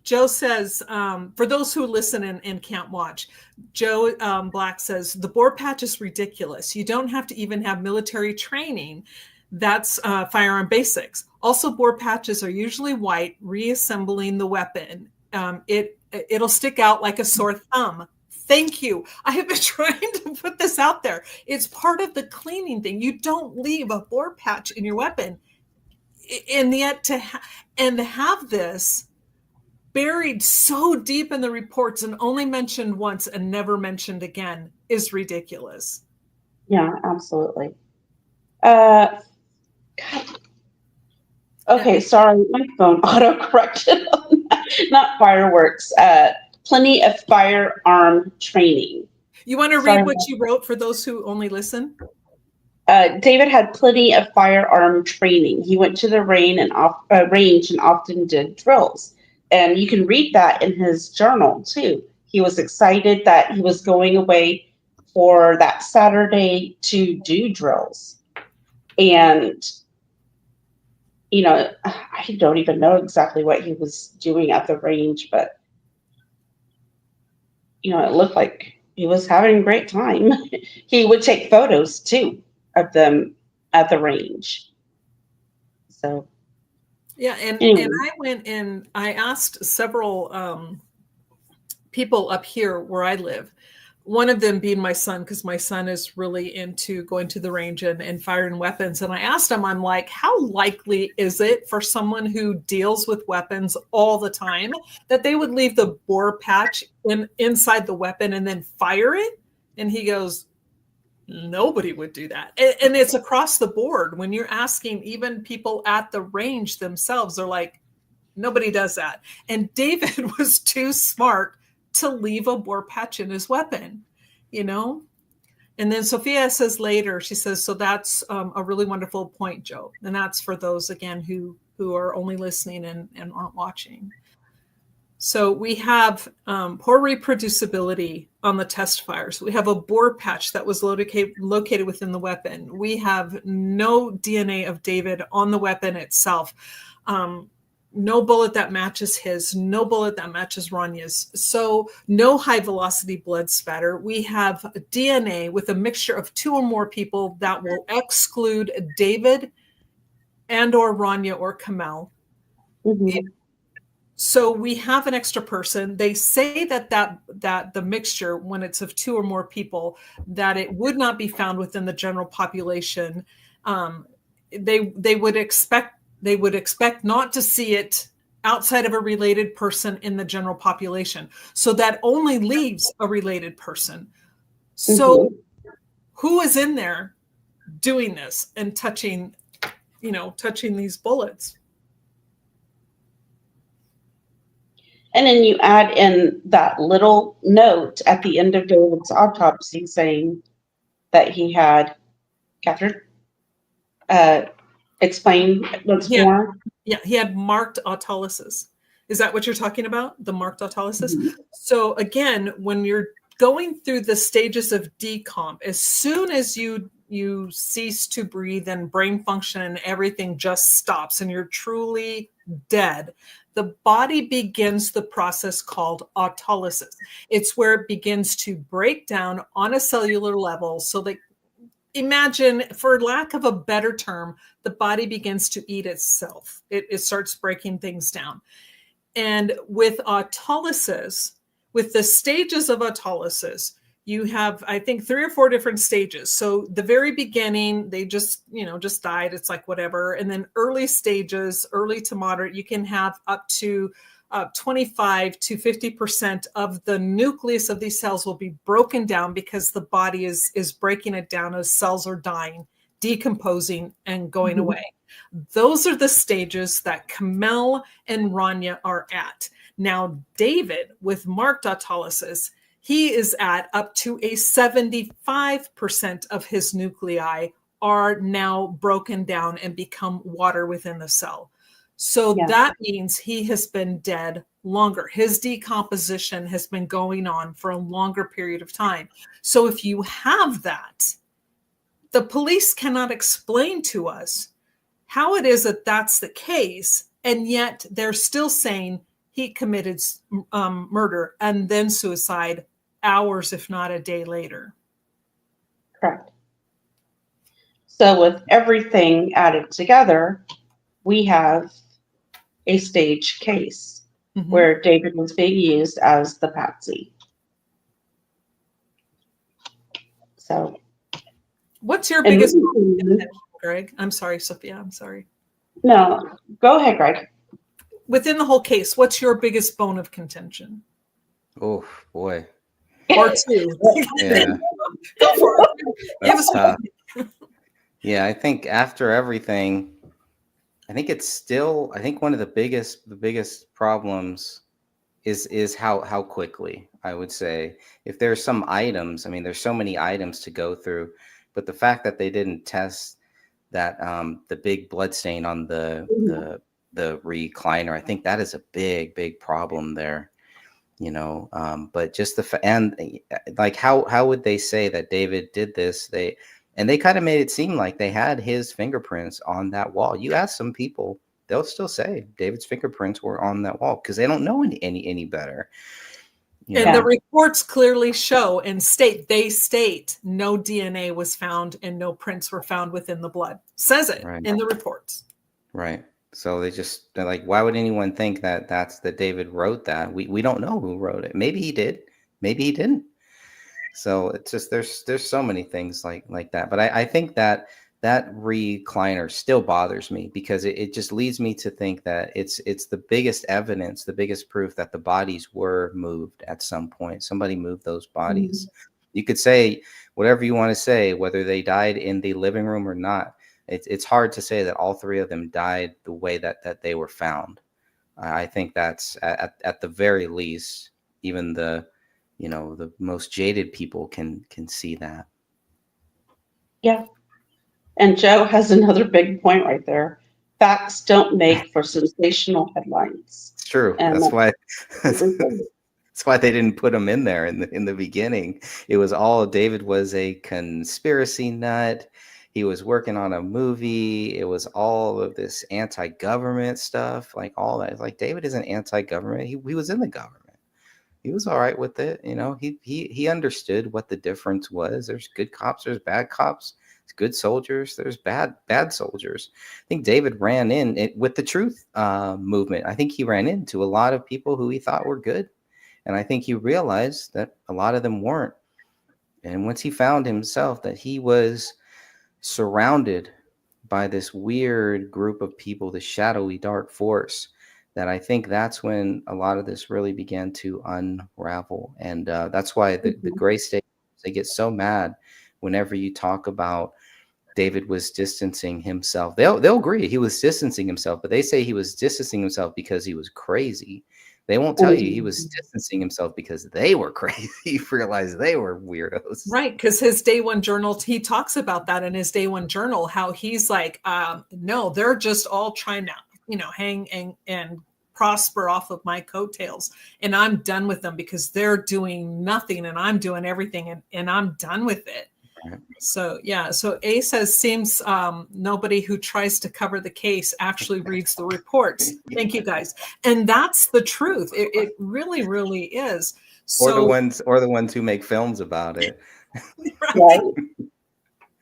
Joe says, for those who listen and can't watch, Joe Black says, the bore patch is ridiculous. You don't have to even have military training. That's firearm basics. Also, bore patches are usually white, reassembling the weapon. It'll stick out like a sore thumb. Thank you. I have been trying to put this out there. It's part of the cleaning thing. You don't leave a bore patch in your weapon. And yet to have this buried so deep in the reports and only mentioned once and never mentioned again is ridiculous. Yeah, absolutely. God. Okay, sorry, my phone auto-corrected on that. Not fireworks. Plenty of firearm training. You want to read what you wrote for those who only listen? David had plenty of firearm training. He went to the range and often did drills. And you can read that in his journal too. He was excited that he was going away for that Saturday to do drills. And, you know, I don't even know exactly what he was doing at the range, but, you know, it looked like he was having a great time. He would take photos too of them at the range. So. Yeah, and I went and I asked several people up here where I live, one of them being my son, because my son is really into going to the range and firing weapons. And I asked him, I'm like, how likely is it for someone who deals with weapons all the time that they would leave the bore patch inside the weapon and then fire it? And he goes, nobody would do that. And it's across the board. When you're asking even people at the range themselves, they're like, nobody does that. And David was too smart to leave a bore patch in his weapon, you know? And then Sophia says later, she says, so that's a really wonderful point, Joe. And that's for those, again, who are only listening and aren't watching. So we have poor reproducibility on the test fires. We have a bore patch that was located within the weapon. We have no DNA of David on the weapon itself. No bullet that matches his, no bullet that matches Rania's. So no high velocity blood spatter. We have DNA with a mixture of 2 or more people that will exclude David and or Rania or Kamel. Mm-hmm. So we have an extra person. They say that the mixture, when it's of 2 or more people, that it would not be found within the general population. They would expect not to see it outside of a related person in the general population. So that only leaves a related person. So who is in there doing this and touching these bullets? And then you add in that little note at the end of David's autopsy saying that he had, Catherine, explain once more. Yeah, he had marked autolysis. Is that what you're talking about? The marked autolysis? Mm-hmm. So again, when you're going through the stages of decomp, as soon as you cease to breathe and brain function and everything just stops and you're truly dead, the body begins the process called autolysis. It's where it begins to break down on a cellular level. So that, imagine, for lack of a better term, the body begins to eat itself. It starts breaking things down. And with autolysis, with the stages of autolysis, you have, I think, 3 or 4 different stages. So the very beginning, they just died. It's like whatever. And then early stages, early to moderate, you can have up to 25 to 50% of the nucleus of these cells will be broken down because the body is breaking it down as cells are dying, decomposing, and going away. Those are the stages that Kamel and Rania are at. Now, David, with marked autolysis, he is at up to a 75% of his nuclei are now broken down and become water within the cell. So Yeah. that means he has been dead longer. His decomposition has been going on for a longer period of time. So if you have that, the police cannot explain to us how it is that that's the case, and yet they're still saying he committed murder and then suicide hours, if not a day later. Correct. So with everything added together, we have a staged case Mhm. where David was being used as the patsy. So, What's your and biggest we- contention, Greg? I'm sorry, Sophia. I'm sorry. no, go ahead, Greg. Within the whole case, what's your biggest bone of contention? Oh boy. Or two? Yeah. Go for it. Give That's us tough. Yeah, I think after everything, I think it's still, I think one of the biggest problems is how quickly, I would say. If there's some items, I mean, there's so many items to go through, but the fact that they didn't test that the big blood stain on the recliner, I think that is a big problem there. But just like how would they say that David did this? They kind of made it seem like they had his fingerprints on that wall. You ask some people, they'll still say David's fingerprints were on that wall because they don't know any better. And the reports clearly show and state no DNA was found and no prints were found within the blood. Says it in the reports. Right. So they're like, why would anyone think that David wrote that? We don't know who wrote it. Maybe he did. Maybe he didn't. So it's just there's so many things like that. But I think that recliner still bothers me because it just leads me to think that it's the biggest evidence, the biggest proof that the bodies were moved at some point. Somebody moved those bodies. Mm-hmm. You could say whatever you want to say, whether they died in the living room or not. It's hard to say that all three of them died the way that they were found. I think that's at the very least, even the most jaded people can see that. Yeah. And Joe has another big point right there. Facts don't make for sensational headlines. It's true. And that's why they didn't put him in there in the beginning. It was all David was a conspiracy nut. He was working on a movie. It was all of this anti-government stuff, like all that. It's like David isn't anti-government. He was in the government. He was all right with it. He understood what the difference was. There's good cops, there's bad cops. There's good soldiers, there's bad soldiers. I think David ran in with the truth movement. I think he ran into a lot of people who he thought were good. And I think he realized that a lot of them weren't. And once he found himself that he was surrounded by this weird group of people, the shadowy dark force, that I think that's when a lot of this really began to unravel. And that's why the gray state, they get so mad whenever you talk about David was distancing himself. They'll agree he was distancing himself, but they say he was distancing himself because he was crazy. They won't tell you he was distancing himself because they were crazy. He realized they were weirdos. Right, because his day one journal, he talks about that in his day one journal, how he's like, no, they're just all trying to, hang and prosper off of my coattails. And I'm done with them because they're doing nothing and I'm doing everything and I'm done with it. Right. So, yeah. So A says, seems nobody who tries to cover the case actually reads the reports. Thank you, guys. And that's the truth. It really, really is. So, or the ones who make films about it. Right.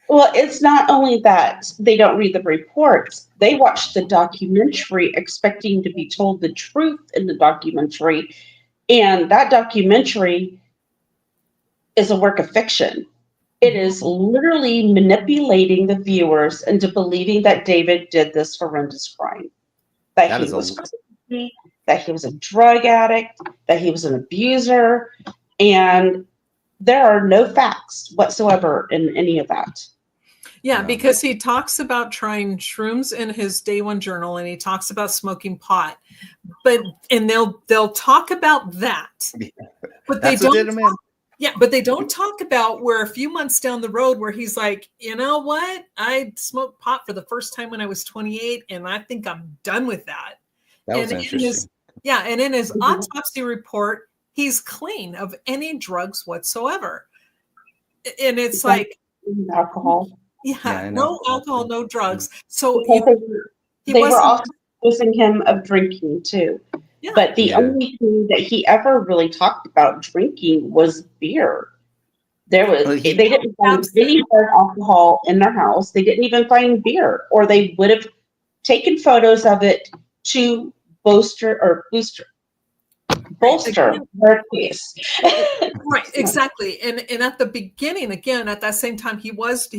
Well, it's not only that they don't read the reports, they watch the documentary expecting to be told the truth in the documentary. And that documentary is a work of fiction. It is literally manipulating the viewers into believing that David did this horrendous crime. That he was crazy, that he was a drug addict, that he was an abuser. And there are no facts whatsoever in any of that. Yeah, because he talks about trying shrooms in his day one journal and he talks about smoking pot. And they'll talk about that. Yeah. But they don't Yeah, but they don't talk about where a few months down the road where he's like, you know what? I smoked pot for the first time when I was 28, and I think I'm done with that. That was And in his interesting. and in his Mhm. autopsy report, he's clean of any drugs whatsoever. And it's like, Alcohol. Yeah, yeah, I no know. alcohol, no drugs. So Because he they were wasn't. also accusing him of drinking too. Yeah. But the Yeah. only thing that he ever really talked about drinking was beer. There was Well, they didn't find Absinthe. any hard alcohol in their house. They didn't even find beer, or they would have taken photos of it to bolster Again, their case. right, exactly. And at the beginning, again, at that same time, he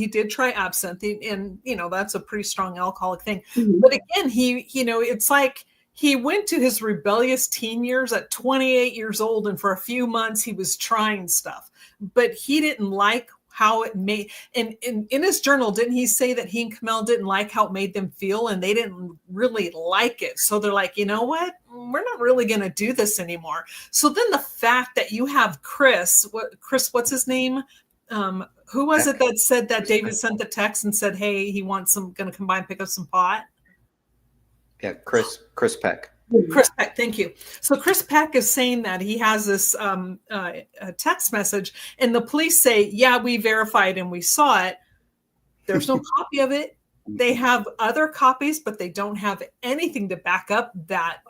did try absinthe, and that's a pretty strong alcoholic thing. Mhm. But again, it's like he went to his rebellious teen years at 28 years old, and for a few months he was trying stuff, but he didn't like how it made. And in his journal, didn't he say that he and Kamel didn't like how it made them feel, and they didn't really like it? So they're like, you know what? We're not really going to do this anymore. So then the fact that you have Chris, what's his name? Who was it that said that David sent the text and said, hey, he wants going to come by and pick up some pot? Yeah, Chris Peck. Chris Peck, thank you. So Chris Peck is saying that he has this a text message, and the police say, yeah, we verified and we saw it. There's no copy of it. They have other copies, but they don't have anything to back up that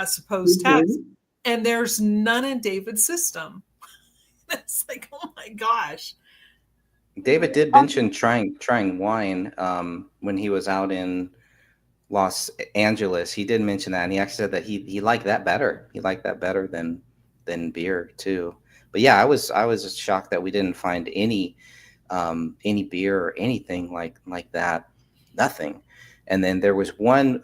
supposed text. And there's none in David's system. It's like, oh my gosh. David did mention trying wine when he was out in Los Angeles. He did mention that, and he actually said that he liked that better. He liked that better than beer too. But yeah, I was just shocked that we didn't find any beer or anything like that. Nothing. And then there was one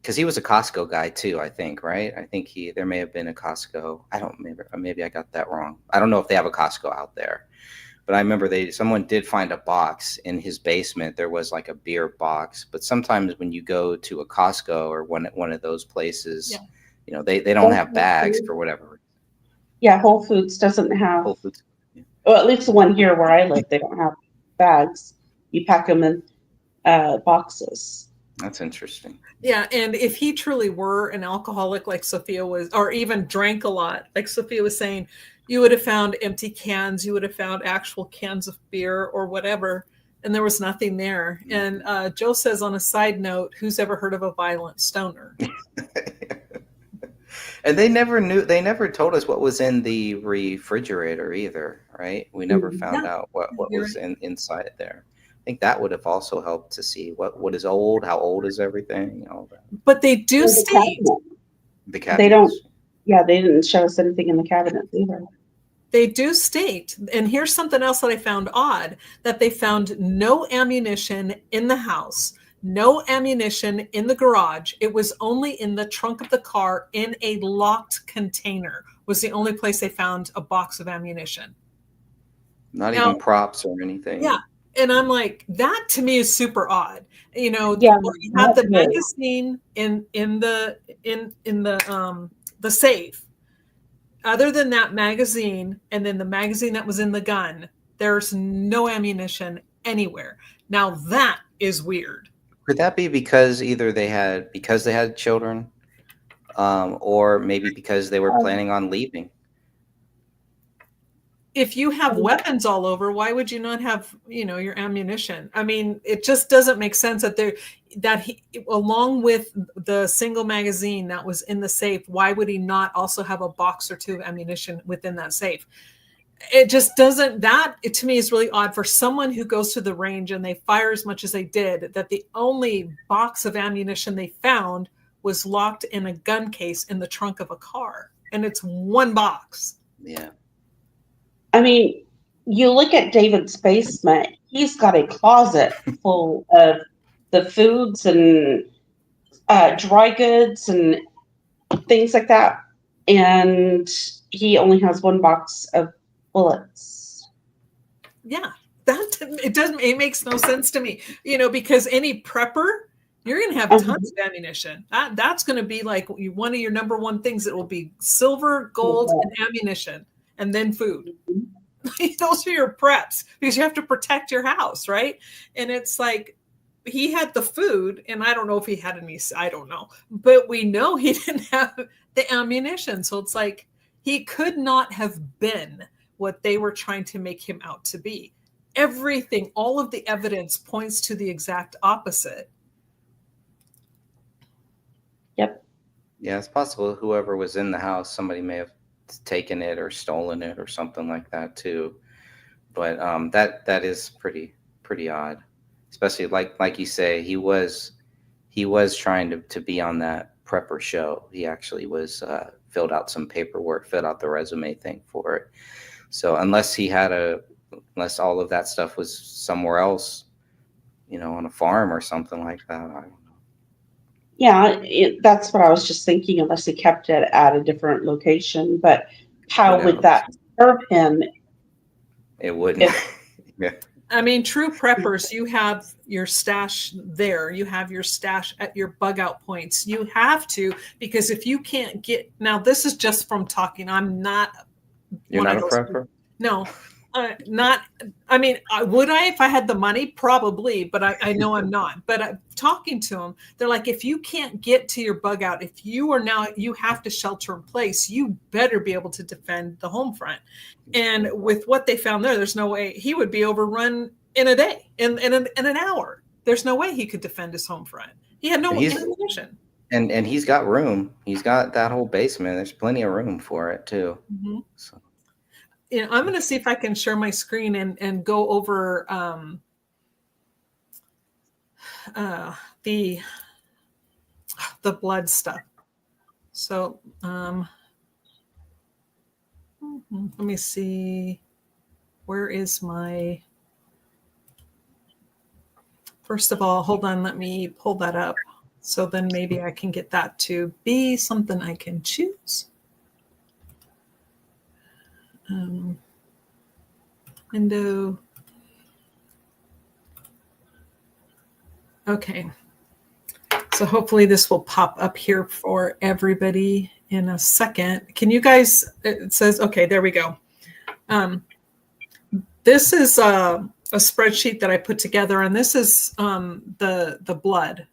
because he was a Costco guy too, I think, right? I think there may have been a Costco. I don't remember. Maybe I got that wrong. I don't know if they have a Costco out there. But I remember someone did find a box in his basement. There was like a beer box. But sometimes when you go to a Costco or one of those places, they don't have bags for whatever. Yeah, Whole Foods doesn't have. Whole Foods. Yeah. Well, at least the one here where I live, they don't have bags. You pack them in boxes. That's interesting. Yeah, and if he truly were an alcoholic like Sophia was, or even drank a lot, like Sophia was saying, you would have found empty cans, you would have found actual cans of beer or whatever, and there was nothing there. And Joe says on a side note, who's ever heard of a violent stoner? And they never told us what was in the refrigerator either, right? We never found out what was inside there. I think that would have also helped to see what is old, how old is everything, all that. But they do state the cabinets. They don't. Yeah, they didn't show us anything in the cabinets either. They do state, and here's something else that I found odd, that they found no ammunition in the house, no ammunition in the garage. It was only in the trunk of the car in a locked container was the only place they found a box of ammunition. Not even props or anything. Yeah. And I'm like, that to me is super odd. You have the magazine in the safe. Other than that magazine, and then the magazine that was in the gun, there's no ammunition anywhere. Now that is weird. Could that be because either they had children, or maybe because they were planning on leaving? If you have weapons all over, why would you not have, your ammunition? I mean, it just doesn't make sense that he, along with the single magazine that was in the safe, why would he not also have a box or two of ammunition within that safe? It just doesn't, it to me is really odd for someone who goes to the range and they fire as much as they did, that the only box of ammunition they found was locked in a gun case in the trunk of a car. And it's one box. Yeah. I mean, you look at David's basement, he's got a closet full of the foods and dry goods and things like that. And he only has one box of bullets. Yeah, it makes no sense to me, because any prepper, you're going to have tons of ammunition. That's going to be like one of your number one things. It will be silver, gold, and ammunition, and then food. Those are your preps because you have to protect your house, right? And it's like he had the food, and I don't know if he had any, I don't know, but we know he didn't have the ammunition. So it's like he could not have been what they were trying to make him out to be. Everything, all of the evidence points to the exact opposite. Yep. Yeah, it's possible whoever was in the house, somebody may have taken it or stolen it or something like that too. But that is pretty odd, especially like you say, he was trying to be on that prepper show. He actually was filled out some paperwork, filled out the resume thing for it. So unless all of that stuff was somewhere else, on a farm or something like that, I don't know. Yeah, that's what I was just thinking, unless he kept it at a different location. But how would that serve him? It wouldn't. Yeah. I mean, true preppers, you have your stash there. You have your stash at your bug out points. You have to, because if you can't get, now this is just from talking. I'm not. You're not a prepper? No, not. I mean, would I if I had the money? Probably, but I know I'm not. But talking to them, they're like, if you can't get to your bug out, if you have to shelter in place, you better be able to defend the home front. And with what they found there's no way he would be overrun in a day, in an hour. There's no way he could defend his home front. He had no ammunition. And he's got room. He's got that whole basement. There's plenty of room for it too. Mm-hmm. So. I'm going to see if I can share my screen and go over the blood stuff. So let me see. Where is my? First of all, hold on. Let me pull that up. So then maybe I can get that to be something I can choose. Window. Okay. So hopefully this will pop up here for everybody in a second. Can you guys, it says, okay, there we go. This is a spreadsheet that I put together, and this is the blood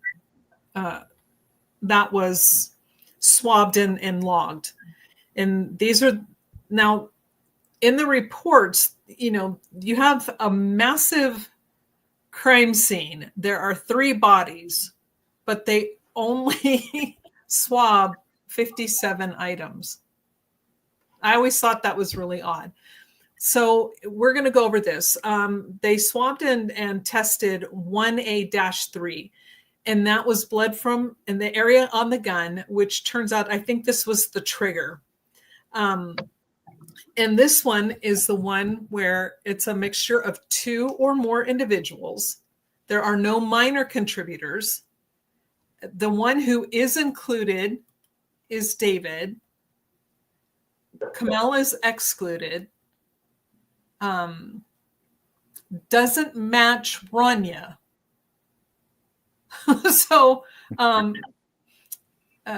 that was swabbed and logged. And these are now in the reports, you have a massive crime scene. There are 3 bodies, but they only swab 57 items. I always thought that was really odd. So we're going to go over this. They swabbed and tested 1A-3, and that was blood from in the area on the gun, which turns out, I think this was the trigger. And this one is the one where it's a mixture of 2 or more individuals. There are no minor contributors. The one who is included is David. Kamel is excluded. Doesn't match Rania. So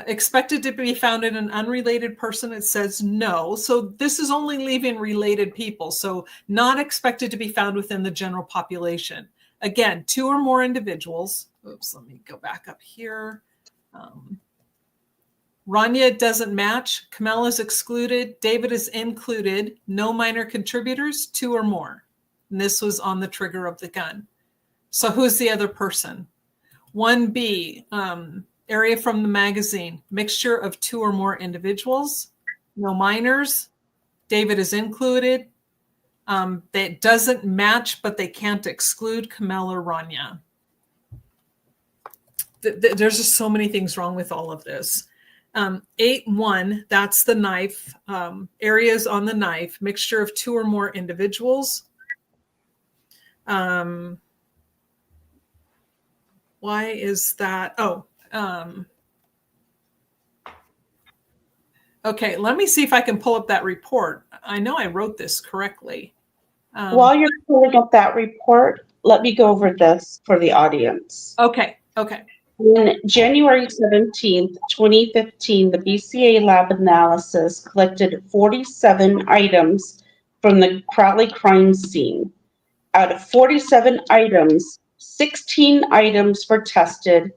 expected to be found in an unrelated person, it says no. So this is only leaving related people. So not expected to be found within the general population. Again, 2 or more individuals. Oops, let me go back up here. Rania doesn't match. Kamel is excluded. David is included. No minor contributors, 2 or more. And this was on the trigger of the gun. So who's the other person? 1B, area from the magazine, mixture of 2 or more individuals, no minors. David is included. That doesn't match, but they can't exclude Kamel or Rania. There's just so many things wrong with all of this. 8-1, that's the knife. Areas on the knife, mixture of 2 or more individuals. Why is that? Oh, okay. Let me see if I can pull up that report. I know I wrote this correctly. While you're pulling up that report, let me go over this for the audience. Okay. Okay. On January 17th, 2015, the BCA lab analysis collected 47 items from the Crowley crime scene. Out of 47 items, 16 items were tested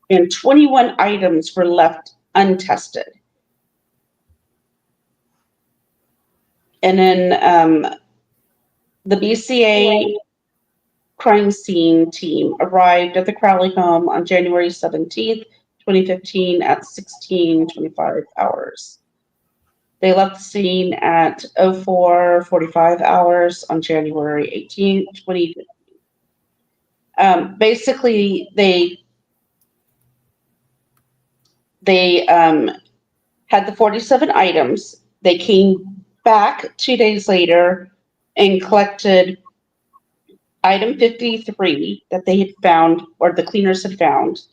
and 21 items were left untested. And then the BCA crime scene team arrived at the Crowley home on January 17th, 2015 at 16:25 hours. They left the scene at 04:45 hours on January 18th, 2015. Basically, they had the 47 items. They came back 2 days later and collected item 53 that they had found, or the cleaners had found.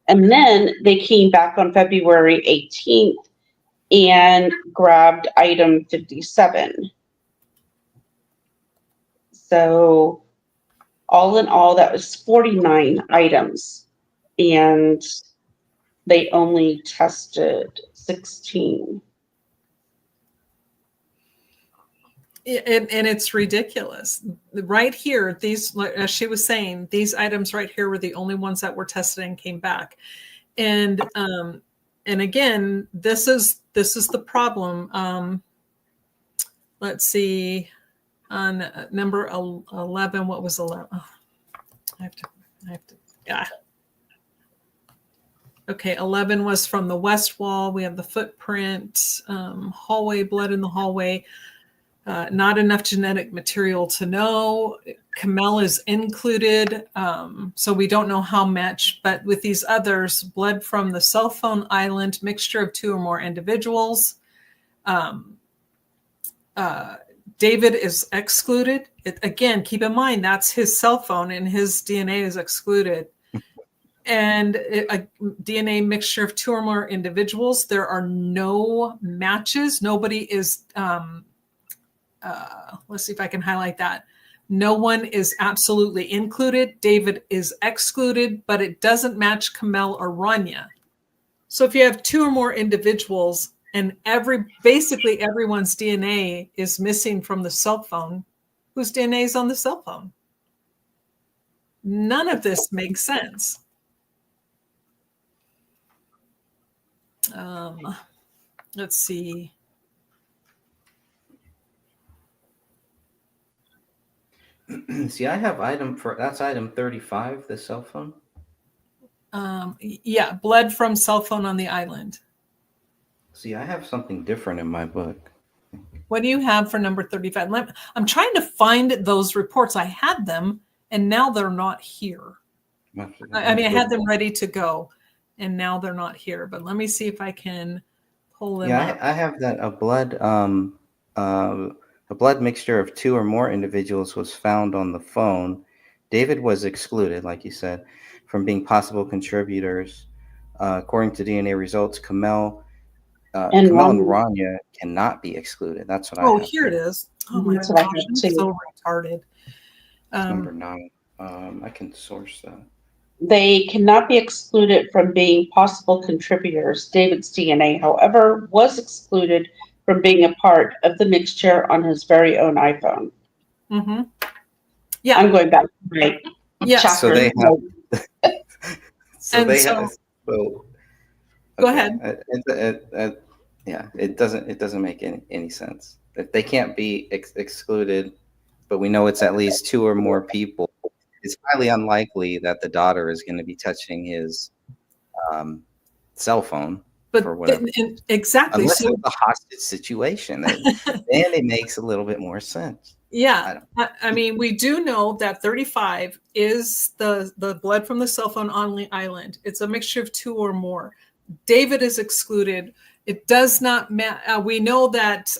And then they came back on February 18th and grabbed item 57. So all in all, that was 49 items. And they only tested 16. And it's ridiculous. Right here, these, as she was saying, these items right here were the only ones that were tested and came back. And again, this is the problem. Let's see, on number 11, what was 11? Oh, I have to, yeah. Okay, 11 was from the west wall. We have the footprint, hallway, blood in the hallway. Not enough genetic material to know. Kamel is included, so we don't know how much, but with these others, blood from the cell phone island, mixture of 2 or more individuals. David is excluded. Again, keep in mind, that's his cell phone and his DNA is excluded. And a DNA mixture of 2 or more individuals. There are no matches. Nobody is... let's see if I can highlight that. No one is absolutely included. David is excluded, but it doesn't match Kamel or Rania. So if you have 2 or more individuals and basically everyone's DNA is missing from the cell phone, whose DNA is on the cell phone? None of this makes sense. Let's see. See, I have that's item 35, the cell phone. Yeah, blood from cell phone on the island. See, I have something different in my book. What do you have for number 35? I'm trying to find those reports. I had them, and now they're not here. I mean, I had them ready to go, and now they're not here. But let me see if I can pull them up. I have that a blood mixture of 2 or more individuals was found on the phone. David was excluded, like you said, from being possible contributors. According to DNA results, Kamel and Rania cannot be excluded. That's what I have. Oh, here it is. Oh my gosh, I'm so retarded. Number 9. I can source that. They cannot be excluded from being possible contributors. David's DNA, however, was excluded from being a part of the mixture on his very own iPhone. Mm-hmm. Yeah, I'm going back to my chapter. So they have. So go ahead. Yeah, it doesn't make any sense. If they can't be excluded, but we know it's at least 2 or more people, it's highly unlikely that the daughter is going to be touching his cell phone. But for whatever. Exactly. Unless it's a hostage situation, then it makes a little bit more sense. Yeah. I mean, we do know that 35 is the blood from the cell phone on the island. It's a mixture of 2 or more. David is excluded. It does not matter. We know that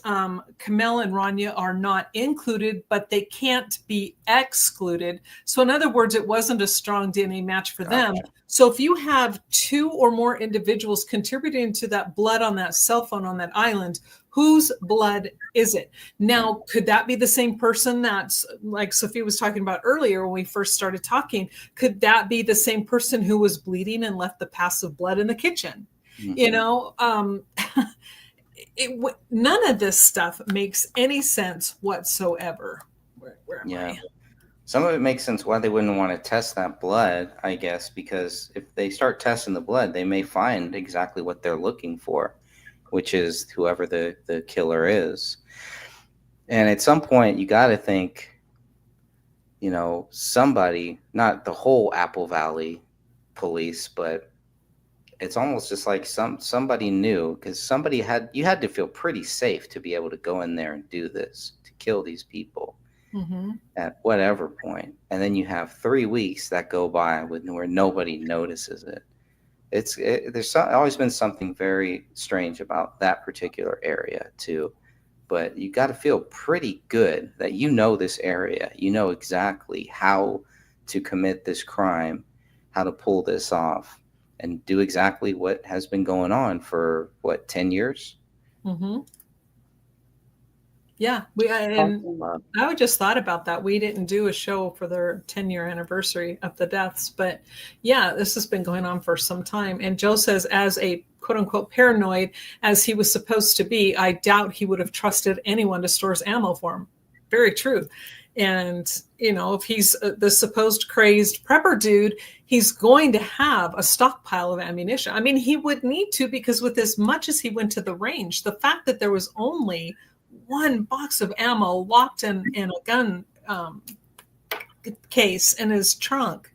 Kamel and Rania are not included, but they can't be excluded. So in other words, it wasn't a strong DNA match for them. So if you have 2 or more individuals contributing to that blood on that cell phone on that island, whose blood is it? Now, could that be the same person that's, like Sophie was talking about earlier when we first started talking? Could that be the same person who was bleeding and left the passive blood in the kitchen? Mm-hmm. You know, none of this stuff makes any sense whatsoever. Where am Yeah. I? Some of it makes sense why they wouldn't want to test that blood, I guess, because if they start testing the blood, they may find exactly what they're looking for, which is whoever the killer is. And at some point, you got to think, somebody, not the whole Apple Valley police, but it's almost just like somebody knew, because you had to feel pretty safe to be able to go in there and do this, to kill these people. Mm-hmm. At whatever point, and then you have 3 weeks that go by where nobody notices it. There's always been something very strange about that particular area too. But you got to feel pretty good that this area, exactly how to commit this crime, how to pull this off, and do exactly what has been going on for 10 years. Mm-hmm. Yeah, I just thought about that. We didn't do a show for their 10-year anniversary of the deaths, but yeah, this has been going on for some time. And Joe says, as a quote unquote paranoid as he was supposed to be, I doubt he would have trusted anyone to store his ammo for him. Very true. And, if he's the supposed crazed prepper dude, he's going to have a stockpile of ammunition. I mean, he would need to, because with as much as he went to the range, the fact that there was only one box of ammo locked in a gun case in his trunk,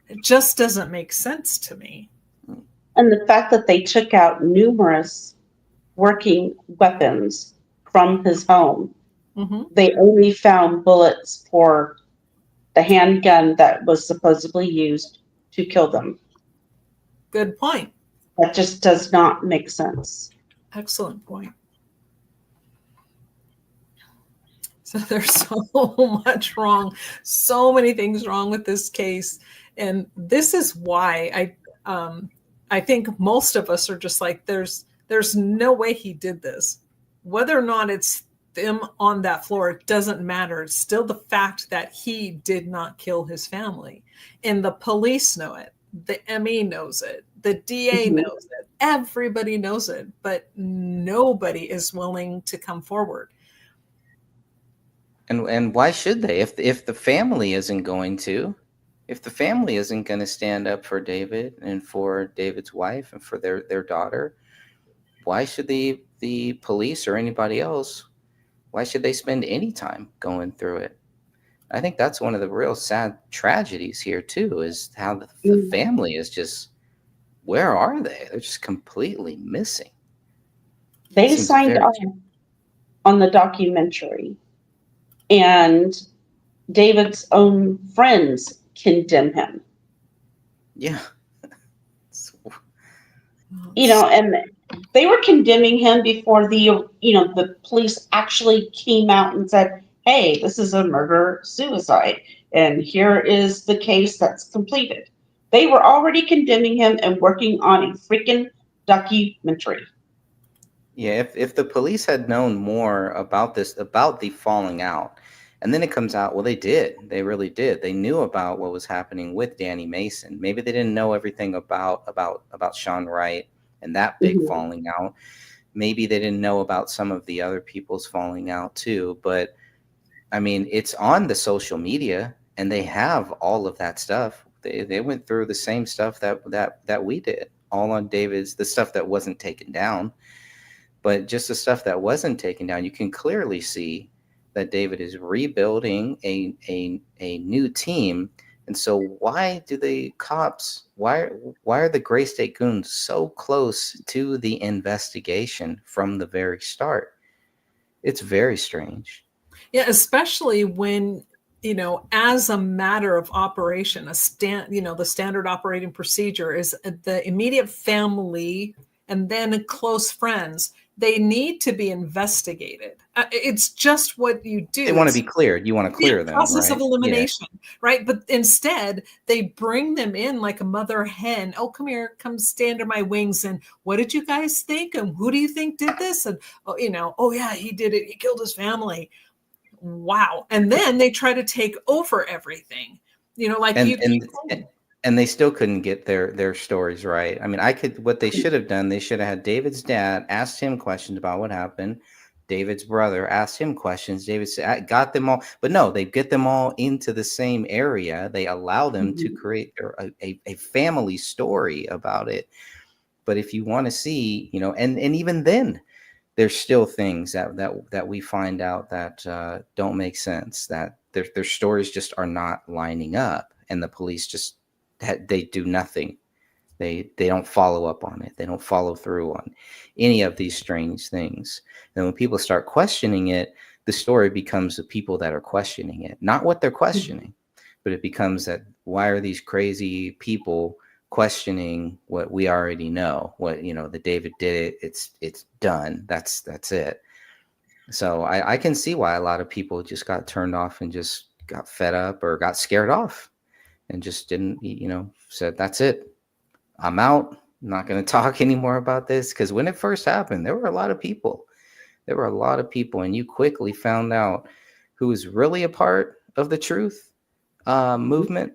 it just doesn't make sense to me. And the fact that they took out numerous working weapons from his home, Mm-hmm. they only found bullets for the handgun that was supposedly used to kill them. Good point. That just does not make sense. Excellent point. So there's so much wrong, so many things wrong with this case. And this is why I think most of us are just like, there's no way he did this. Whether or not it's them on that floor, it doesn't matter. It's still the fact that he did not kill his family. And the police know it. The ME knows it. The DA knows it. Everybody knows it. But nobody is willing to come forward. And why should they? If the family isn't going to, if the family isn't going to stand up for David and for David's wife and for their daughter, why should the police or anybody else, why should they spend any time going through it? I think that's one of the real sad tragedies here too, is how the family is just, where are they? They're just completely missing. They signed on the documentary, and David's own friends condemn him. Yeah. And they were condemning him before the police actually came out and said, hey, this is a murder-suicide, and here is the case that's completed. They were already condemning him and working on a freaking documentary. Yeah, if the police had known more about this, about the falling out, and then it comes out, well, they really did. They knew about what was happening with Danny Mason. Maybe they didn't know everything about Sean Wright and that big falling out. Maybe they didn't know about some of the other people's falling out too. But I mean, it's on the social media, and they have all of that stuff. They went through the same stuff that we did, all on David's, the stuff that wasn't taken down. But just the stuff that wasn't taken down, you can clearly see that David is rebuilding a new team. And so why do the cops, why are the Gray State Goons so close to the investigation from the very start? It's very strange. Yeah, especially when, as a matter of operation, the standard operating procedure is the immediate family and then close friends. They need to be investigated. It's just what you do. They want to be cleared. You want to clear them. Process right? of elimination, right? But instead, they bring them in like a mother hen. Oh, come here, come stay under my wings. And what did you guys think? And who do you think did this? And oh yeah, he did it. He killed his family. Wow. And then they try to take over everything. And And they still couldn't get their stories right. I mean, what they should have done, they should have had David's dad asked him questions about what happened. David's brother asked him questions. David said, got them all, but no, they get them all into the same area. They allow them to create a family story about it. But if you want to see, and even then, there's still things that we find out that don't make sense, that their stories just are not lining up, and the police just they do nothing. They don't follow up on it. They don't follow through on any of these strange things. And when people start questioning it, the story becomes the people that are questioning it, not what they're questioning, but it becomes that why are these crazy people questioning what we already know? What that David did it. It's done. That's it. So I can see why a lot of people just got turned off and just got fed up or got scared off and just didn't, said, that's it. I'm out. I'm not going to talk anymore about this. Because when it first happened, there were a lot of people. And you quickly found out who was really a part of the truth movement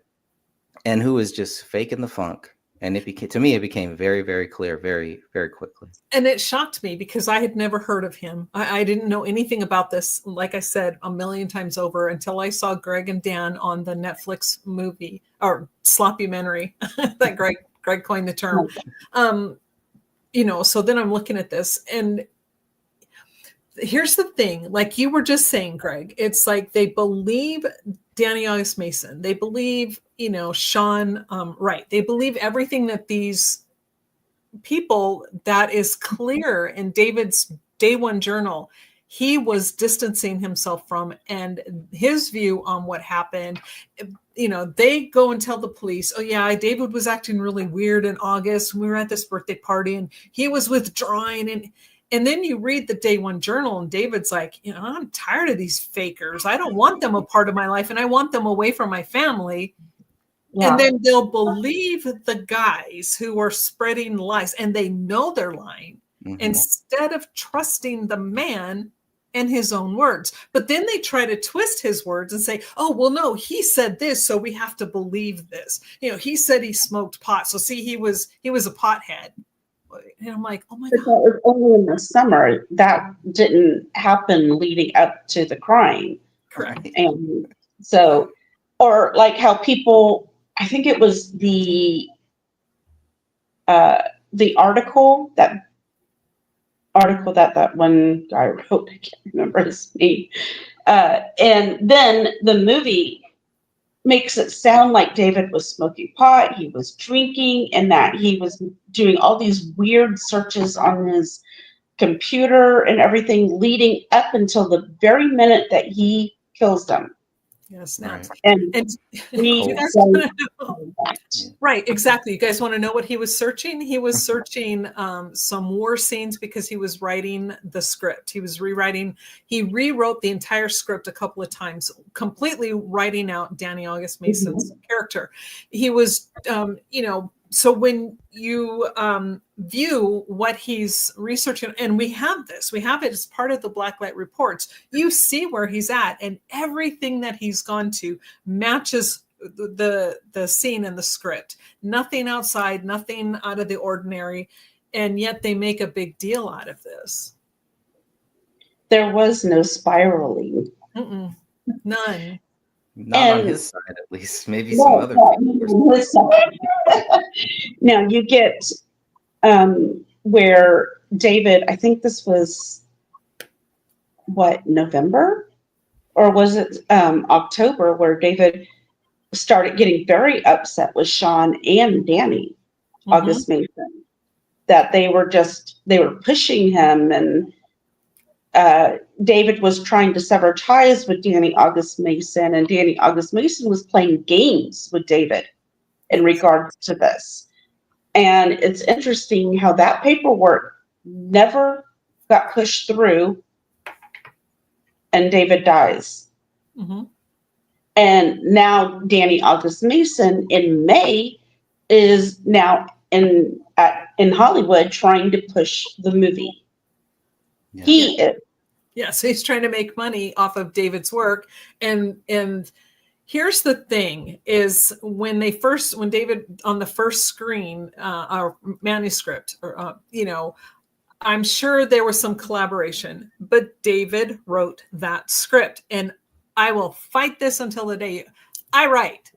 and who was just faking the funk. And it became very, very clear, very, very quickly. And it shocked me because I had never heard of him. I didn't know anything about this, like I said, a million times over, until I saw Greg and Dan on the Netflix movie or sloppymentary that Greg coined the term. So then I'm looking at this, and here's the thing, like you were just saying, Greg, it's like they believe Danny August Mason. They believe, Sean Wright. They believe everything that these people, that is clear in David's day one journal, he was distancing himself from, and his view on what happened. They go and tell the police, oh yeah, David was acting really weird in August. We were at this birthday party and he was withdrawing. And then you read the day one journal and David's like, I'm tired of these fakers. I don't want them a part of my life and I want them away from my family. Yeah. And then they'll believe the guys who are spreading lies, and they know they're lying, instead of trusting the man and his own words. But then they try to twist his words and say, oh, well, no, he said this, so we have to believe this. He said he smoked pot. So see, he was a pothead. And I'm like, oh my God. That was only in the summer. That didn't happen leading up to the crime. Correct. And so, or like how people, I think it was the article that one guy wrote, I can't remember his name. And then the movie makes it sound like David was smoking pot, he was drinking, and that he was doing all these weird searches on his computer and everything leading up until the very minute that he kills them. Yes, now. Right. And you guys want to know, right, exactly. You guys want to know what he was searching? He was searching some war scenes because he was writing the script. He was rewriting. He rewrote the entire script a couple of times, completely writing out Danny August Mason's character. He was, so when you view what he's researching, and we have it as part of the Blacklight reports, you see where he's at, and everything that he's gone to matches the scene in the script. Nothing outside, nothing out of the ordinary, and yet they make a big deal out of this. There was no spiraling. None. Not on his side, at least. Maybe some other people. Now you get where David, I think this was November, or was it October, where David started getting very upset with Sean and Danny August Mason, that they were pushing him, and David was trying to sever ties with Danny August Mason, and Danny August Mason was playing games with David in regards to this. And it's interesting how that paperwork never got pushed through, and David dies. And now Danny August Mason in May is now in Hollywood trying to push the movie. Yeah. He is. Yes, he's trying to make money off of David's work, and Here's the thing: is when David on the first screen, our manuscript, or I'm sure there was some collaboration, but David wrote that script, and I will fight this until the day I write.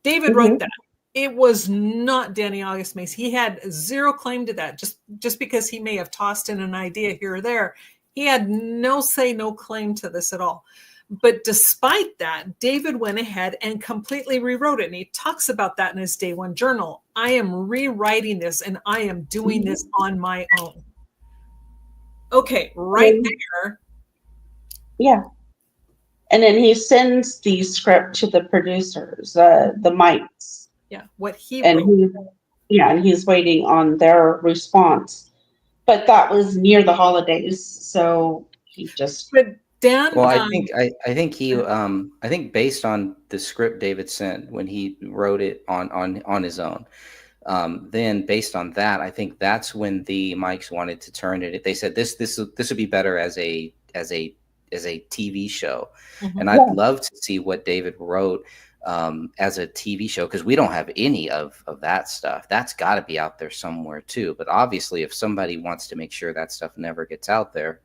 David wrote that. It was not Danny August Mason. He had zero claim to that. Just because he may have tossed in an idea here or there, he had no say, no claim to this at all. But despite that, David went ahead and completely rewrote it. And he talks about that in his day one journal. I am rewriting this and I am doing this on my own. Okay, right there. Yeah. And then he sends the script to the producers, the mics. Yeah, what he and wrote. and he's waiting on their response. But that was near the holidays, so he just. But Dan, well, I think he I think based on the script David sent when he wrote it on his own. Then based on that, I think that's when the mics wanted to turn it. They said this would be better as a TV show. And I'd love to see what David wrote as a TV show, because we don't have any of that stuff. That's got to be out there somewhere too. But obviously, if somebody wants to make sure that stuff never gets out there,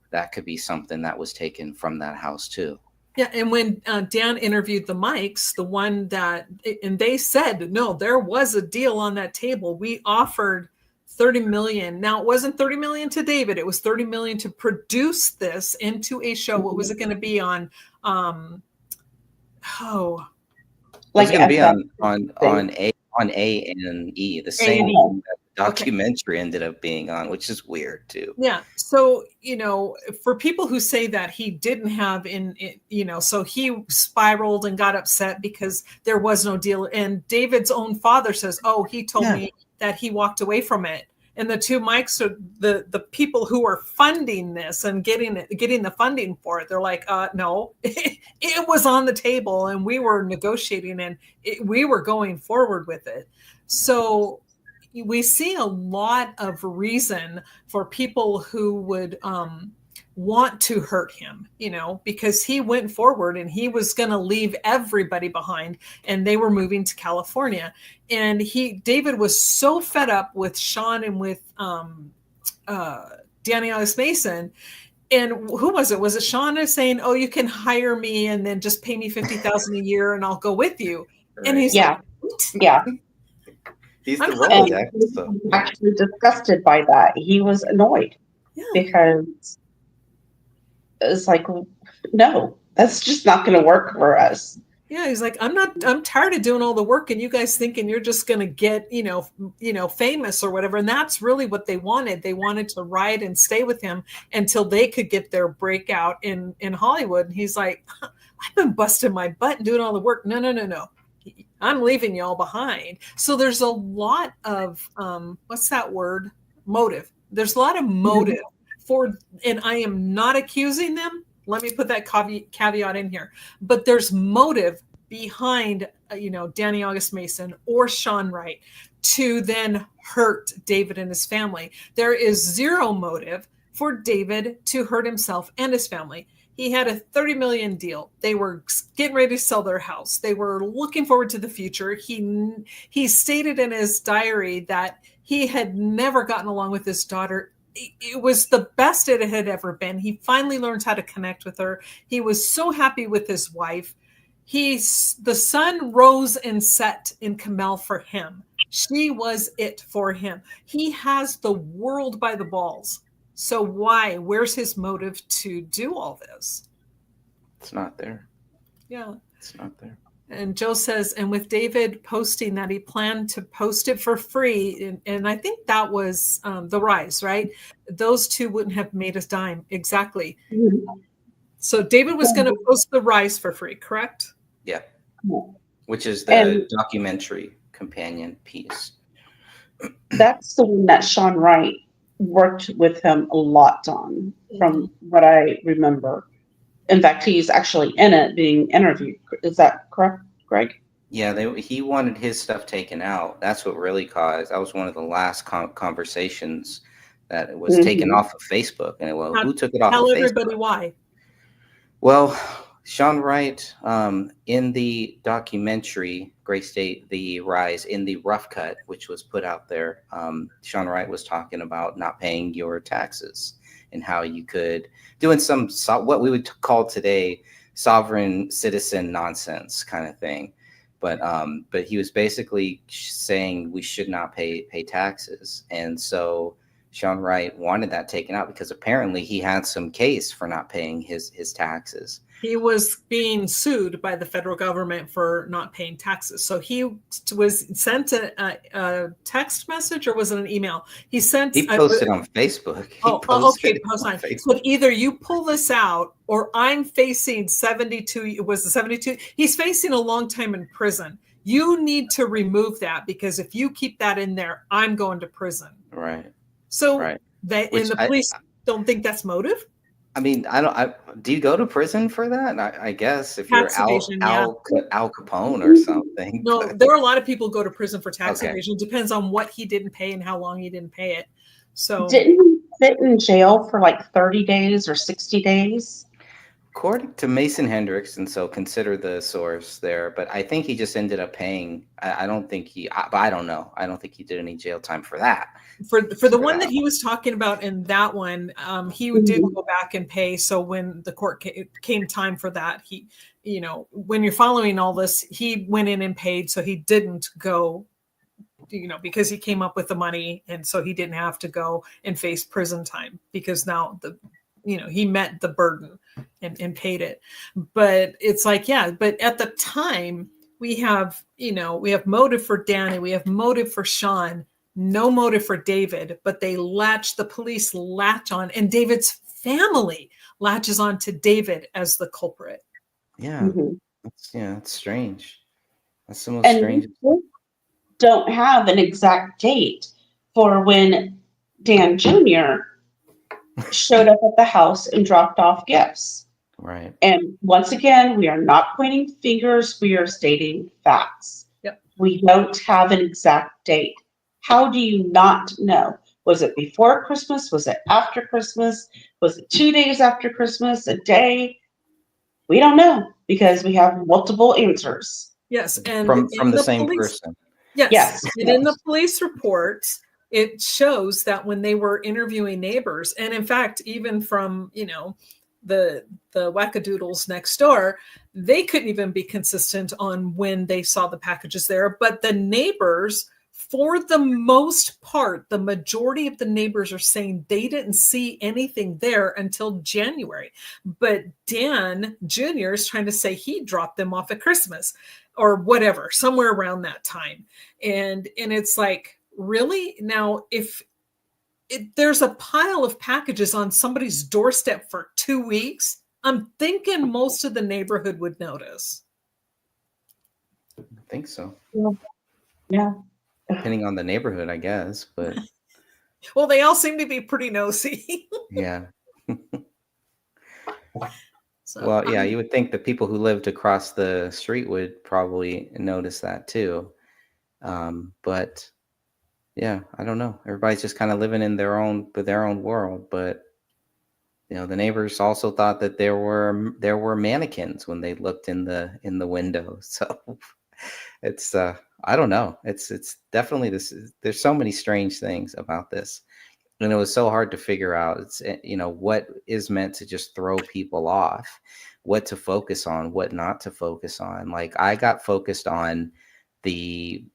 that could be something that was taken from that house too. Yeah, and when Dan interviewed the mics, the one that, and they said, no, there was a deal on that table. We offered $30 million. Now, it wasn't $30 million to David. It was $30 million to produce this into a show. What was it going to be on? It's going to be on A&E, the same one that the documentary ended up being on, which is weird too. Yeah. So, for people who say that he didn't have so he spiraled and got upset because there was no deal. And David's own father says, oh, he told me that he walked away from it. And the two mics are the people who are funding this and getting the funding for it. They're like, no, it was on the table and we were negotiating and we were going forward with it. So we see a lot of reason for people who would want to hurt him, because he went forward and he was going to leave everybody behind, and they were moving to California. And David was so fed up with Sean and with Danny August Mason. And who was it? Was it Sean saying, oh, you can hire me and then just pay me $50,000 a year and I'll go with you. Right. And he's like, yeah. He's the Rolodex. He was actually disgusted by that. He was annoyed because it's like, no, that's just not going to work for us. Yeah, he's like, I'm tired of doing all the work and you guys thinking you're just going to get, famous or whatever. And that's really what they wanted. They wanted to ride and stay with him until they could get their breakout in Hollywood. And he's like, I've been busting my butt and doing all the work. No. I'm leaving y'all behind. So there's a lot of, what's that word? Motive. There's a lot of motive and I am not accusing them. Let me put that caveat in here. But there's motive behind, Danny August Mason or Sean Wright to then hurt David and his family. There is zero motive for David to hurt himself and his family. He had a $30 million deal. They were getting ready to sell their house. They were looking forward to the future. He stated in his diary that he had never gotten along with his daughter. It was the best it had ever been. He finally learned how to connect with her. He was so happy with his wife. The sun rose and set in Kamel for him. She was it for him. He has the world by the balls. So why? Where's his motive to do all this? It's not there. Yeah. It's not there. And Joe says, and with David posting that he planned to post it for free, and I think that was The Rise, right? Those two wouldn't have made a dime. Exactly. Mm-hmm. So David was going to post The Rise for free, correct? Yeah. Which is the documentary companion piece. That's the one that Sean Wright worked with him a lot on, from what I remember. In fact, he's actually in it being interviewed. Is that correct, Greg? Yeah, he wanted his stuff taken out. That's what really caused. That was one of the last conversations that was taken off of Facebook. And who took it off of Facebook? Tell everybody why. Well, Sean Wright, in the documentary Great State, The Rise, in the rough cut, which was put out there, Sean Wright was talking about not paying your taxes and how you could, doing some, what we would call today, sovereign citizen nonsense kind of thing. But he was basically saying we should not pay taxes. And so Sean Wright wanted that taken out because apparently he had some case for not paying his taxes. He was being sued by the federal government for not paying taxes. So he was sent a text message, or was it an email? He posted on Facebook. Okay. So either you pull this out, or I'm facing 72. Was the 72? He's facing a long time in prison. You need to remove that, because if you keep that in there, I'm going to prison. Right. So the police don't think that's motive. I mean, do you go to prison for that? I guess if you're Al Capone or something. No, there are a lot of people go to prison for tax evasion. It depends on what he didn't pay and how long he didn't pay it. So didn't he sit in jail for like 30 days or 60 days? According to Mason Hendricks, and so consider the source there, but I think he just ended up paying. I don't think but I don't know. I don't think he did any jail time for that. For the one that he was talking about in that one, he did go back and pay. So when the court came time for that, he, when you're following all this, he went in and paid. So he didn't go, because he came up with the money, and so he didn't have to go and face prison time, because now he met the burden and paid it. But it's like, but at the time we have motive for Danny, we have motive for Sean, no motive for David, but the police latch on, and David's family latches on to David as the culprit. Yeah. Mm-hmm. That's strange. That's the most strange. Don't have an exact date for when Dan Jr. showed up at the house and dropped off gifts. Right. And once again, we are not pointing fingers. We are stating facts. Yep. We don't have an exact date. How do you not know? Was it before Christmas? Was it after Christmas? Was it 2 days after Christmas? A day? We don't know, because we have multiple answers. Yes. And from the same person. Yes. And in the police reports, it shows that when they were interviewing neighbors, and in fact, even from, the wackadoodles next door, they couldn't even be consistent on when they saw the packages there. But the neighbors, for the most part, the majority of the neighbors are saying they didn't see anything there until January. But Dan Jr. is trying to say he dropped them off at Christmas or whatever, somewhere around that time. And it's like, really? Now, if there's a pile of packages on somebody's doorstep for 2 weeks, I'm thinking most of the neighborhood would notice. I think so. Yeah. Depending on the neighborhood, I guess, but well, they all seem to be pretty nosy. Yeah. Well, yeah, you would think the people who lived across the street would probably notice that too. But yeah, I don't know. Everybody's just kind of living in their own world. But the neighbors also thought that there were mannequins when they looked in the window. So it's I don't know. It's definitely this. There's so many strange things about this, and it was so hard to figure out. It's what is meant to just throw people off, what to focus on, what not to focus on. Like I got focused on the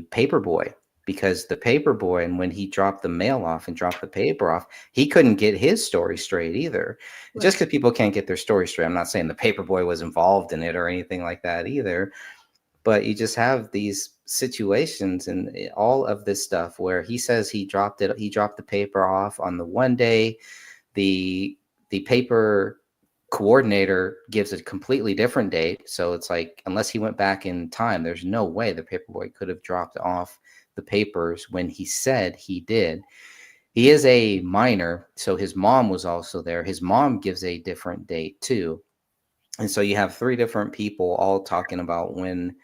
paper boy, because the paper boy, and when he dropped the mail off and dropped the paper off, he couldn't get his story straight either. Right. Just because people can't get their story straight, I'm not saying the paper boy was involved in it or anything like that either. But you just have these situations and all of this stuff where he says he dropped the paper off on the one day. The paper coordinator gives a completely different date. So it's like, unless he went back in time, there's no way the paperboy could have dropped off the papers when he said he did. He is a minor, so his mom was also there. His mom gives a different date too. And so you have three different people all talking about when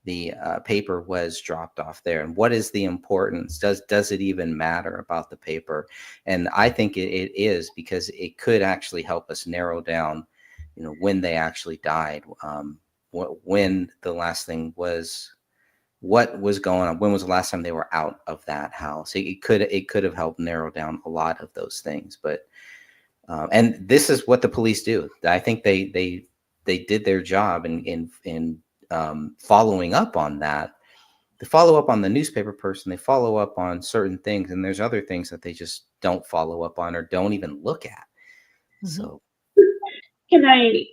the paper was dropped off there, and what is the importance? Does it even matter about the paper? And I think it is, because it could actually help us narrow down when they actually died, when the last thing was, what was going on, when was the last time they were out of that house. It could have helped narrow down a lot of those things. But and this is what the police do. I think they did their job in following up on that. They follow up on the newspaper person. They follow up on certain things, and there's other things that they just don't follow up on or don't even look at. Mhm. So Can I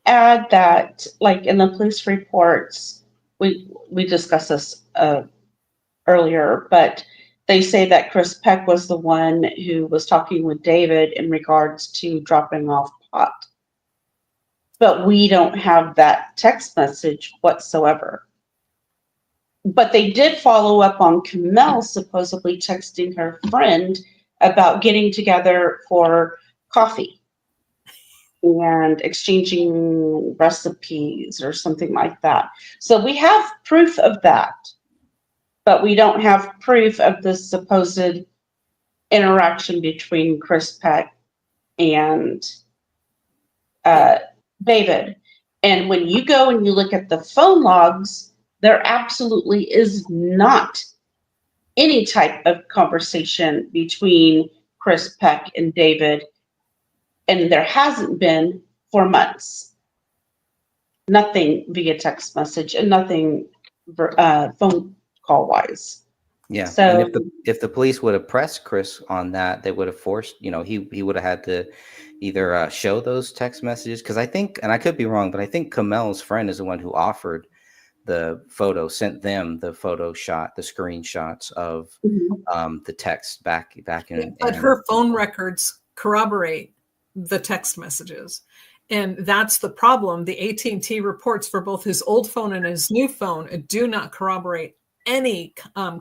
add that, like in the police reports, we discussed this earlier, but they say that Chris Peck was the one who was talking with David in regards to dropping off pot. But we don't have that text message whatsoever. But they did follow up on Camille supposedly texting her friend about getting together for coffee and exchanging recipes or something like that. So we have proof of that, but we don't have proof of the supposed interaction between Chris Peck and David. And when you go and you look at the phone logs, there absolutely is not any type of conversation between Chris Peck and David, and there hasn't been for months. Nothing via text message and nothing phone call wise. yeah, So and if the police would have pressed Chris on that, they would have forced, he would have had to either show those text messages, because I think, and I could be wrong, but I think Camel's friend is the one who offered the photo, sent them the photo shot, the screenshots of the text back in. But her phone records corroborate the text messages, and that's the problem. The AT&T reports for both his old phone and his new phone do not corroborate any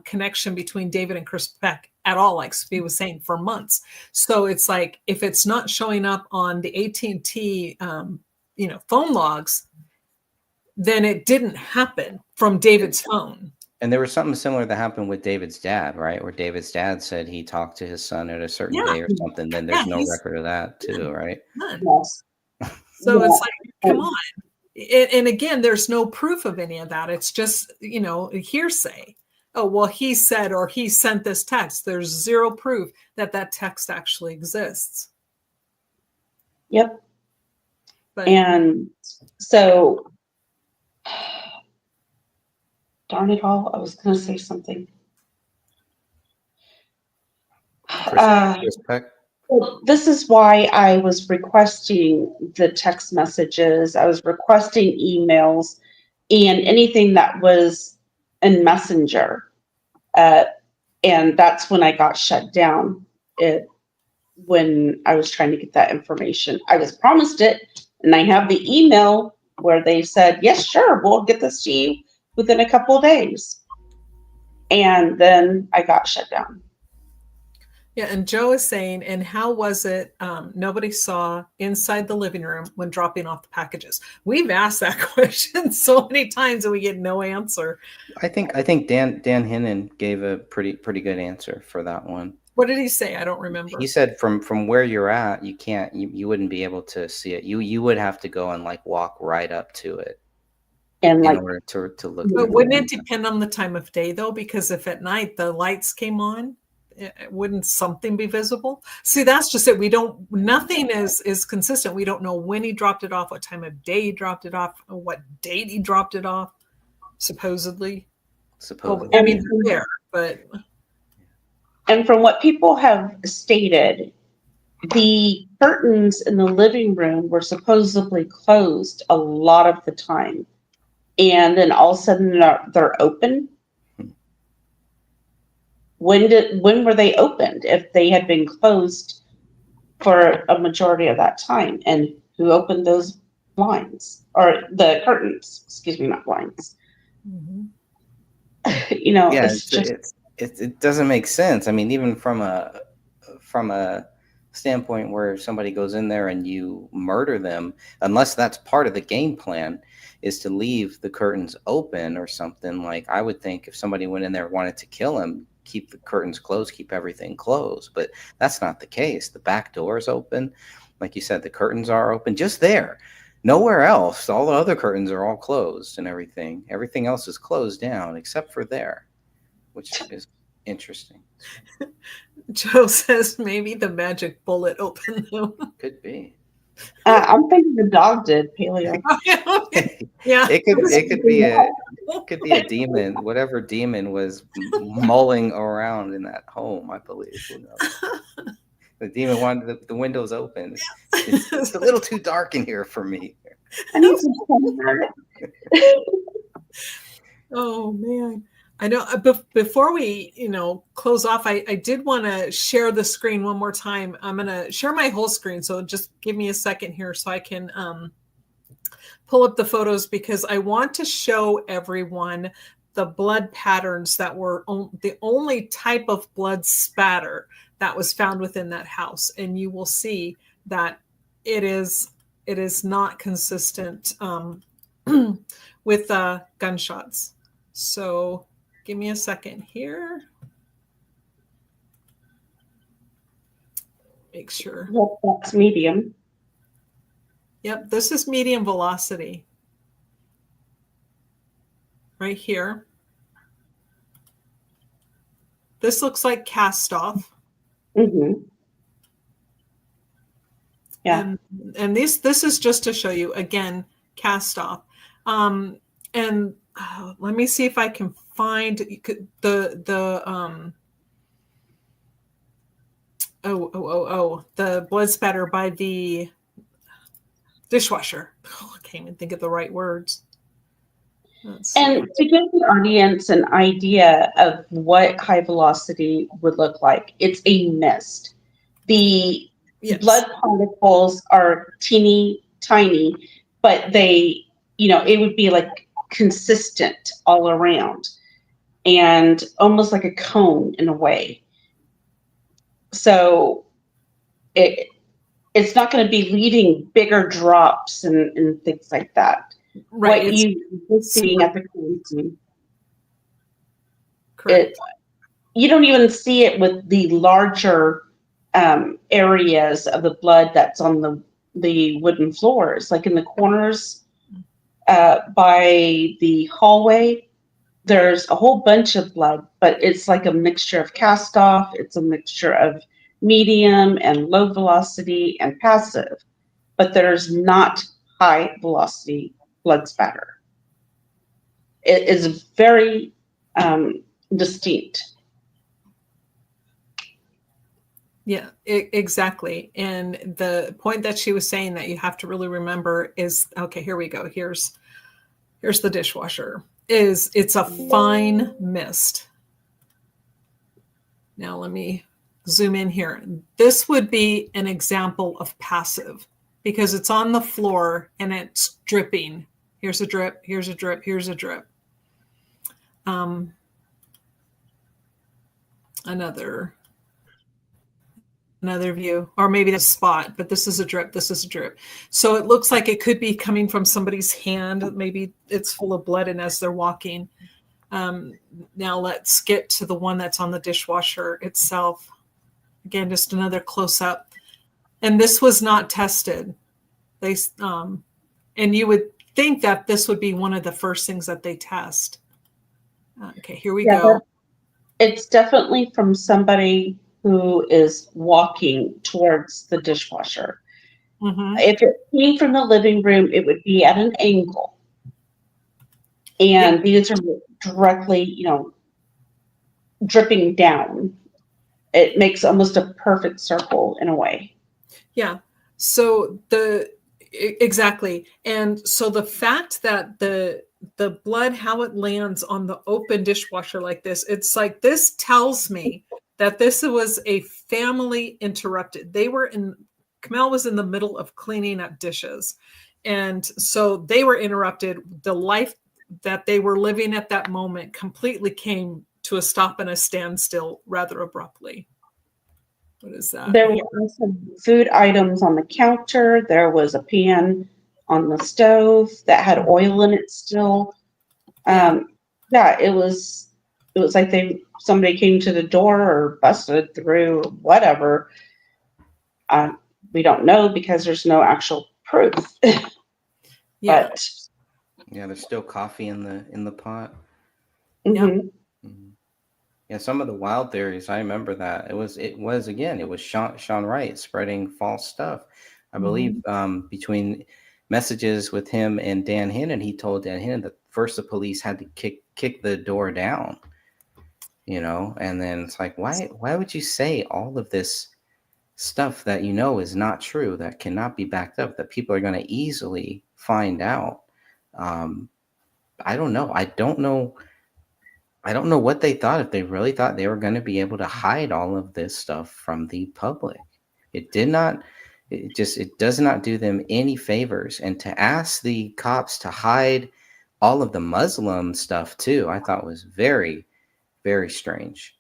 connection between David and Chris Peck at all, like Sophie was saying, for months. So it's like, if it's not showing up on the AT&T phone logs, then it didn't happen from David's phone. And there was something similar that happened with David's dad, right? Where David's dad said he talked to his son at a certain day or something. Then there's no record of that too, right? None. yes. So it's like, come on. And again, there's no proof of any of that. It's just, hearsay. Oh, well, he said, or he sent this text. There's zero proof that text actually exists. Yep. But, And so, darn it all, I was going to say something. Chris Peck. Well, this is why I was requesting the text messages. I was requesting emails and anything that was in Messenger. And that's when I got shut down when I was trying to get that information. I was promised it, and I have the email where they said, yes, sure, we'll get this to you within a couple of days. And then I got shut down. yeah, and Joe is saying, and how was it nobody saw inside the living room when dropping off the packages? We've asked that question so many times and we get no answer. I think Dan Hinnon gave a pretty good answer for that one. What did he say? I don't remember. He said from where you're at, you wouldn't be able to see it. You would have to go and walk right up to it. And in order to look. But wouldn't it depend on the time of day though? Because if at night the lights came on, wouldn't something be visible? See, that's just it. Nothing is consistent. We don't know when he dropped it off, what time of day he dropped it off, or what date he dropped it off, supposedly. Well, I mean, there, but. And from what people have stated, the curtains in the living room were supposedly closed a lot of the time. And then all of a sudden they're open. When were they opened if they had been closed for a majority of that time? And who opened those blinds or the curtains? Excuse me, not blinds. Mm-hmm. It doesn't make sense. I mean, even from a standpoint where somebody goes in there and you murder them, unless that's part of the game plan, is to leave the curtains open or something. Like, I would think if somebody went in there and wanted to kill him, keep the curtains closed, keep everything closed. But that's not the case. The back door is open. like you said, the curtains are open just there. Nowhere else. All the other curtains are all closed and everything. Everything else is closed down except for there, which is interesting. Joe says maybe the magic bullet opened them. Could be. I'm thinking the dog did, Paleo. Yeah. It could be a demon. Whatever demon was mulling around in that home, I believe. Who knows? The demon wanted the windows open. It's a little too dark in here for me. I need some comfort. Oh man. I know before we, close off, I did want to share the screen one more time. I'm going to share my whole screen. So just give me a second here so I can pull up the photos, because I want to show everyone the blood patterns that were the only type of blood spatter that was found within that house. And you will see that it is not consistent with gunshots. So give me a second here. Make sure. Well, that's medium. Yep, this is medium velocity. Right here. This looks like cast off. Mm-hmm. Yeah. And this is just to show you, again, cast off. And let me see if I can find the blood spatter by the dishwasher. Oh, I can't even think of the right words. And to give the audience an idea of what high velocity would look like, it's a mist. The blood particles are teeny tiny, but they, it would be like consistent all around and almost like a cone in a way. So it's not going to be leaving bigger drops and things like that. Right. What you see at the crime scene. Correct. You don't even see it with the larger areas of the blood that's on the wooden floors, like in the corners by the hallway. There's a whole bunch of blood, but it's like a mixture of cast off. It's a mixture of medium and low velocity and passive, but there's not high velocity blood spatter. It is very distinct. Yeah, exactly. And the point that she was saying that you have to really remember is, okay, here we go. Here's the dishwasher. It's a fine mist. Now let me zoom in here. This would be an example of passive because it's on the floor and it's dripping. Here's a drip, here's a drip, here's a drip. Another view, or maybe a spot, but this is a drip, this is a drip. So it looks like it could be coming from somebody's hand. Maybe it's full of blood and as they're walking. Now let's get to the one that's on the dishwasher itself. Again, just another close up. And this was not tested. And you would think that this would be one of the first things that they test. Okay, here we go. It's definitely from somebody who is walking towards the dishwasher. Mm-hmm. If it came from the living room, it would be at an angle. And these are directly, dripping down. It makes almost a perfect circle in a way. Yeah. So exactly. And so the fact that the blood, how it lands on the open dishwasher like this, it's like, this tells me that this was a family interrupted. Kamel was in the middle of cleaning up dishes. And so they were interrupted. The life that they were living at that moment completely came to a stop and a standstill rather abruptly. What is that? There were some food items on the counter. There was a pan on the stove that had oil in it still. It was like somebody came to the door or busted through, whatever. We don't know because there's no actual proof. Yeah. But Yeah, there's still coffee in the pot. mhm. Mhm. Yeah, some of the wild theories, I remember that. It was Sean Wright spreading false stuff. I believe Mhm. between messages with him and Dan Hinnon, he told Dan Hinnon that first the police had to kick the door down, and then it's like, why would you say all of this stuff that is not true, that cannot be backed up, that people are going to easily find out? Um, I don't know. I don't know what they thought, if they really thought they were going to be able to hide all of this stuff from the public. It did not, it does not do them any favors. And to ask the cops to hide all of the Muslim stuff too, I thought was very, very strange.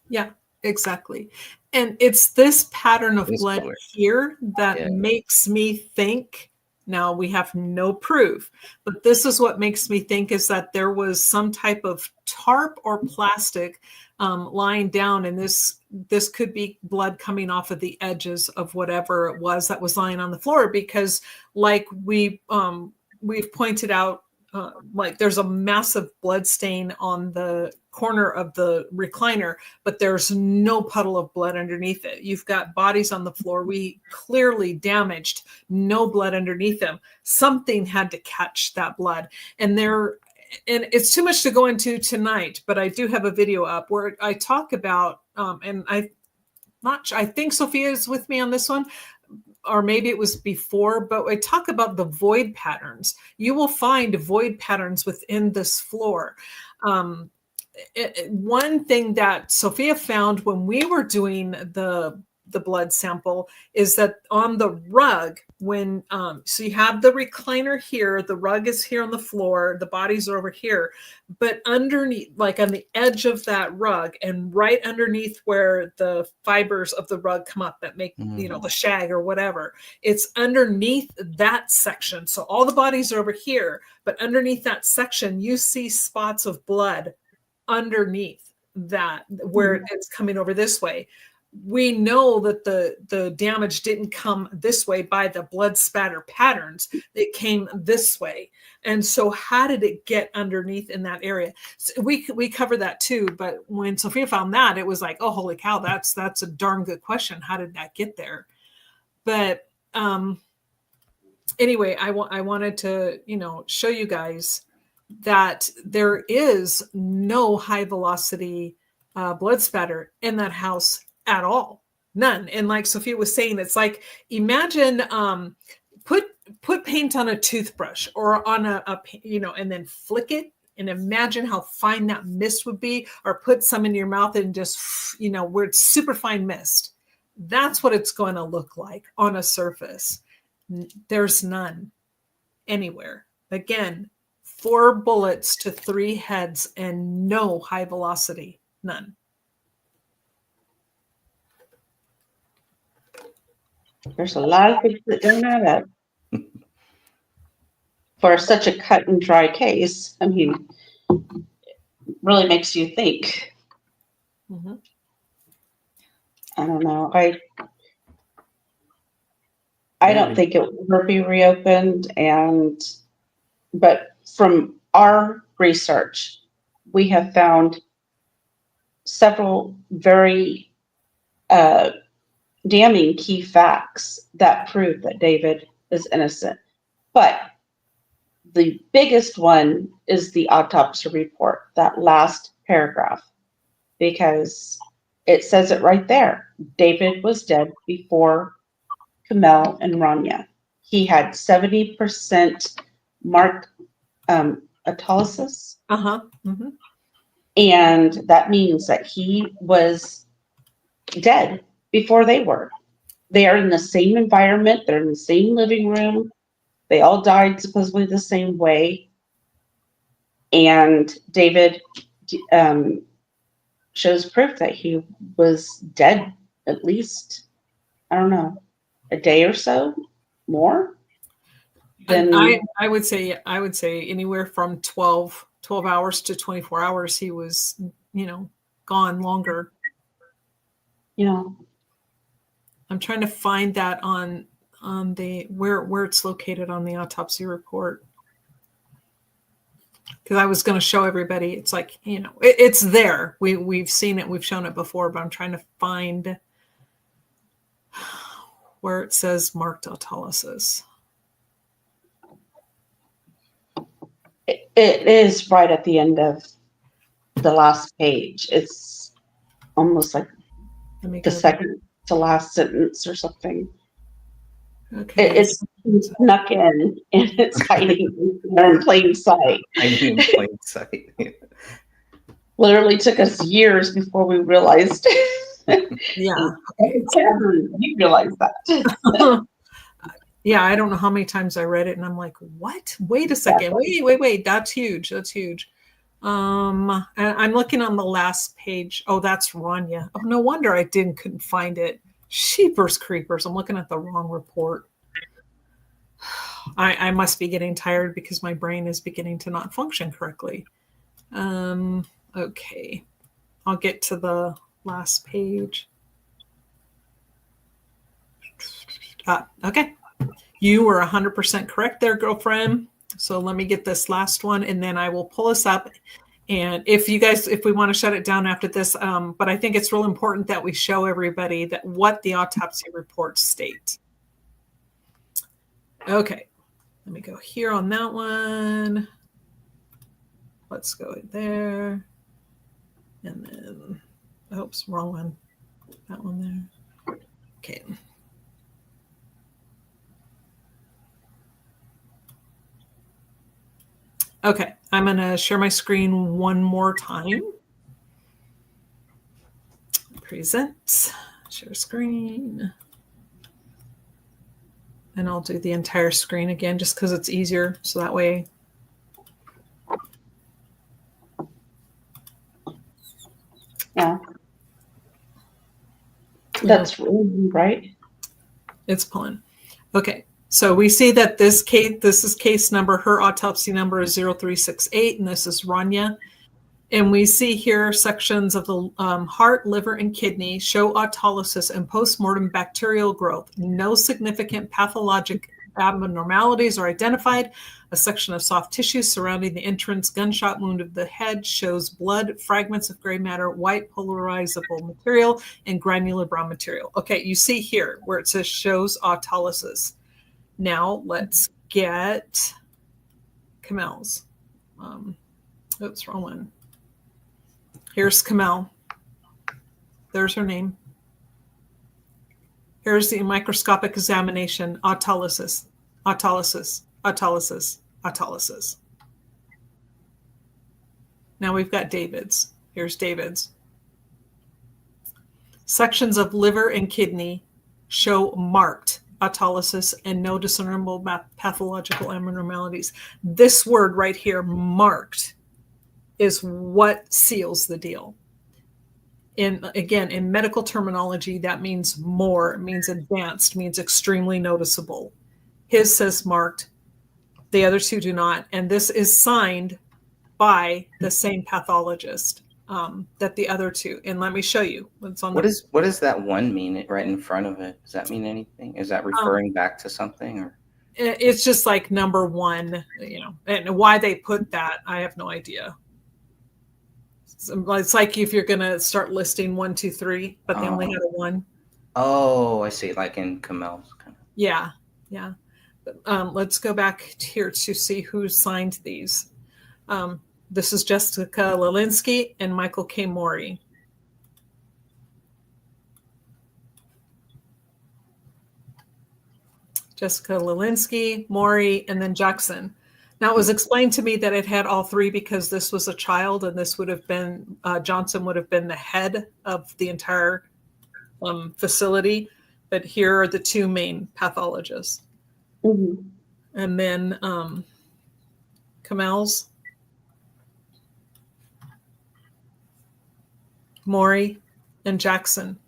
Yeah, exactly. And it's this pattern of blood Whistleblower. here that Yeah. makes me think. Now we have no proof, but this is what makes me think is that there was some type of tarp or plastic lying down, and this could be blood coming off of the edges of whatever it was that was lying on the floor. Because, like we've pointed out, like there's a massive blood stain on the corner of the recliner, but there's no puddle of blood underneath it. You've got bodies on the floor, we clearly damaged, no blood underneath them. Something had to catch that blood. And it's too much to go into tonight, but I do have a video up where I talk about, and I think Sophia is with me on this one, or maybe it was before, but I talk about the void patterns. You will find void patterns within this floor. One thing that Sophia found when we were doing the blood sample is that on the rug, when so you have the recliner here, the rug is here on the floor, the bodies are over here, but underneath, like on the edge of that rug and right underneath where the fibers of the rug come up that make the shag or whatever, it's underneath that section. So all the bodies are over here, but underneath that section you see spots of blood underneath that where it's coming over this way. We know that the damage didn't come this way by the blood spatter patterns. It came this way. And so how did it get underneath in that area? So we covered that too, but when Sophia found that, it was like, oh, holy cow, that's a darn good question. How did that get there? But anyway, I wanted to, show you guys that there is no high velocity blood spatter in that house at all. None. And like Sophia was saying, it's like, imagine put paint on a toothbrush or on a and then flick it, and imagine how fine that mist would be, or put some in your mouth and just, where it's super fine mist. That's what it's going to look like on a surface. There's none anywhere. Again, 4 bullets to 3 heads and no high velocity. None. There's a lot of things that don't add up for such a cut and dry case. I mean, really makes you think. Mm-hmm. I don't know. I don't think it will ever be reopened, but from our research, we have found several very damning key facts that prove that David is innocent. But the biggest one is the autopsy report, that last paragraph, because it says it right there. David was dead before Kamel and Rania. He had 70% marked autolysis. Mm-hmm. And that means that he was dead before they were. They are in the same environment. They're in the same living room. They all died supposedly the same way. And David shows proof that he was dead at least, I don't know, a day or so more. Then I would say anywhere from 12 hours to 24 hours he was, gone longer. I'm trying to find that on the where it's located on the autopsy report. Because I was going to show everybody, it's like, it's there. We've seen it, we've shown it before, but I'm trying to find where it says marked autolysis. It is right at the end of the last page. It's almost like the second to last sentence or something. Okay. It's snuck in and it's hiding in plain sight. Hiding in plain sight. Literally took us years before we realized. Yeah. You realized that. Yeah, I don't know how many times I read it and I'm like, what? Wait a second. Wait. That's huge. That's huge. I'm looking on the last page. Oh, that's Rania. Oh, no wonder I couldn't find it. Sheepers creepers. I'm looking at the wrong report. I must be getting tired because my brain is beginning to not function correctly. Okay. I'll get to the last page. Okay. You were 100% correct there, girlfriend. So let me get this last one and then I will pull us up. And if we want to shut it down after this, but I think it's real important that we show everybody that what the autopsy reports state. Okay, let me go here on that one. Let's go there. And then, oops, wrong one. That one there. Okay. Okay, I'm going to share my screen one more time. Present, share screen. And I'll do the entire screen again just because it's easier. So that way. Yeah. That's right. It's pulling. Okay. So we see that this is case number, her autopsy number is 0368, and this is Rania. And we see here sections of the heart, liver, and kidney show autolysis and postmortem bacterial growth. No significant pathologic abnormalities are identified. A section of soft tissue surrounding the entrance gunshot wound of the head shows blood, fragments of gray matter, white polarizable material, and granular brown material. Okay, you see here where it says shows autolysis. Now let's get Kamel's. Oops, wrong one. Here's Kamel. There's her name. Here's the microscopic examination. Autolysis, autolysis, autolysis, autolysis. Now we've got David's. Here's David's. Sections of liver and kidney show marked autolysis and no discernible pathological abnormalities. This word right here, marked, is what seals the deal. Again, in medical terminology, that means more, it means advanced, means extremely noticeable. His says marked, the other two do not. And this is signed by the same pathologist that the other two. And let me show you what's on. What does that one mean right in front of it? Does that mean anything? Is that referring back to something, or? It's just like number one, and why they put that, I have no idea. It's like if you're going to start listing 1, 2, 3, but they only had a 1. Oh, I see. Like in Kamel's. Yeah. Let's go back here to see who signed these. This is Jessica Lilinski and Michael K. Mori. Jessica Lilinski, Mori, and then Jackson. Now, it was explained to me that it had all three because this was a child, and this would have been, Johnson would have been the head of the entire facility. But here are the two main pathologists. Mm-hmm. And then Kamel's, Mori, and Jackson.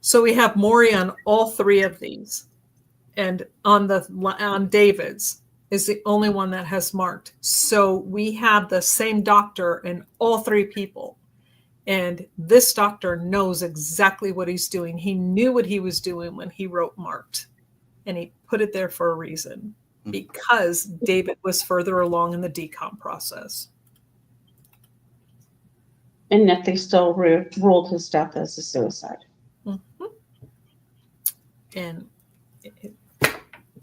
So we have Mori on all three of these. And on David's is the only one that has marked. So we have the same doctor in all three people. And this doctor knows exactly what he's doing. He knew what he was doing when he wrote Marked, and he put it there for a reason, because David was further along in the decom process. And yet they still ruled his death as a suicide. Mm-hmm. And it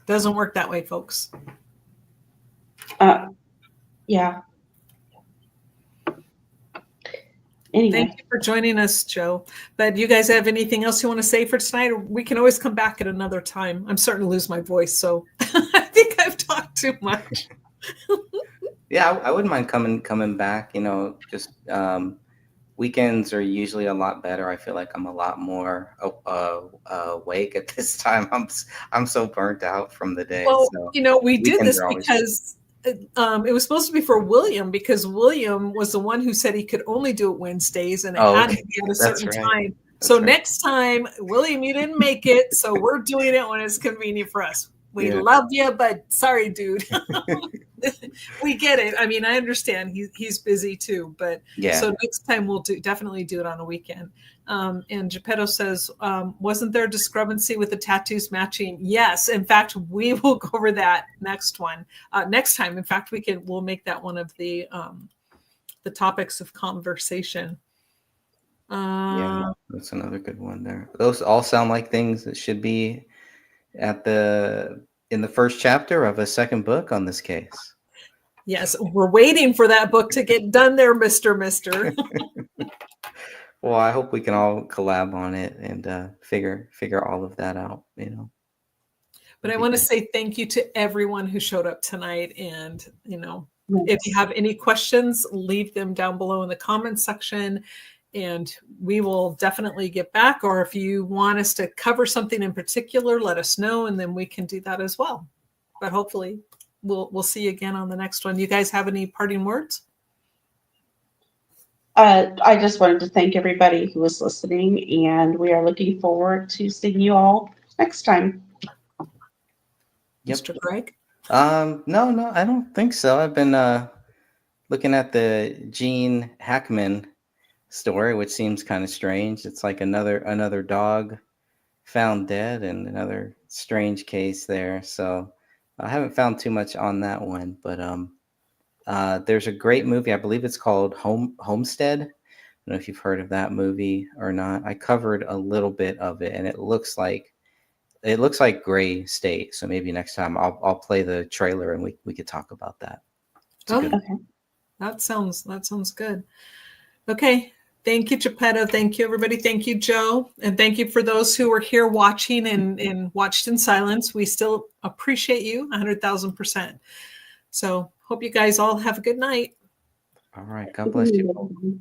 doesn't work that way, folks. Yeah. Anyway. Thank you for joining us, Joe. But you guys have anything else you want to say for tonight? Or we can always come back at another time. I'm starting to lose my voice, so I think I've talked too much. Yeah, I wouldn't mind coming back. Just weekends are usually a lot better. I feel like I'm a lot more awake at this time. I'm so burnt out from the day. Well, so we did weekends this are always because it was supposed to be for William, because William was the one who said he could only do it Wednesdays, and it had to be at a certain time. So next time, William, you didn't make it, so we're doing it when it's convenient for us. We love you, but sorry, dude. We get it. I mean, I understand he's busy too, but so next time we'll definitely do it on a weekend. And Geppetto says, wasn't there a discrepancy with the tattoos matching? Yes. In fact, we will go over that next time. In fact, we'll make that one of the topics of conversation. Yeah, that's another good one there. Those all sound like things that should be in the first chapter of a second book on this case. Yes, we're waiting for that book to get done there, Mister. Well, I hope we can all collab on it and figure all of that out, But I want to say thank you to everyone who showed up tonight. And, if you have any questions, leave them down below in the comments section, and we will definitely get back. Or if you want us to cover something in particular, let us know, and then we can do that as well. But hopefully we'll see you again on the next one. You guys have any parting words? I just wanted to thank everybody who was listening, and we are looking forward to seeing you all next time. Yep. Mr. Greg? No, I don't think so. I've been looking at the Gene Hackman story, which seems kind of strange. It's like another dog found dead, and another strange case there. So I haven't found too much on that one, but there's a great movie. I believe it's called Homestead. I don't know if you've heard of that movie or not. I covered a little bit of it, and it looks like gray state. So maybe next time I'll play the trailer and we could talk about that. Okay. That sounds good. Okay. Thank you, Geppetto. Thank you, everybody. Thank you, Joe. And thank you for those who were here watching and watched in silence. We still appreciate you 100,000%. So hope you guys all have a good night. All right. God bless you.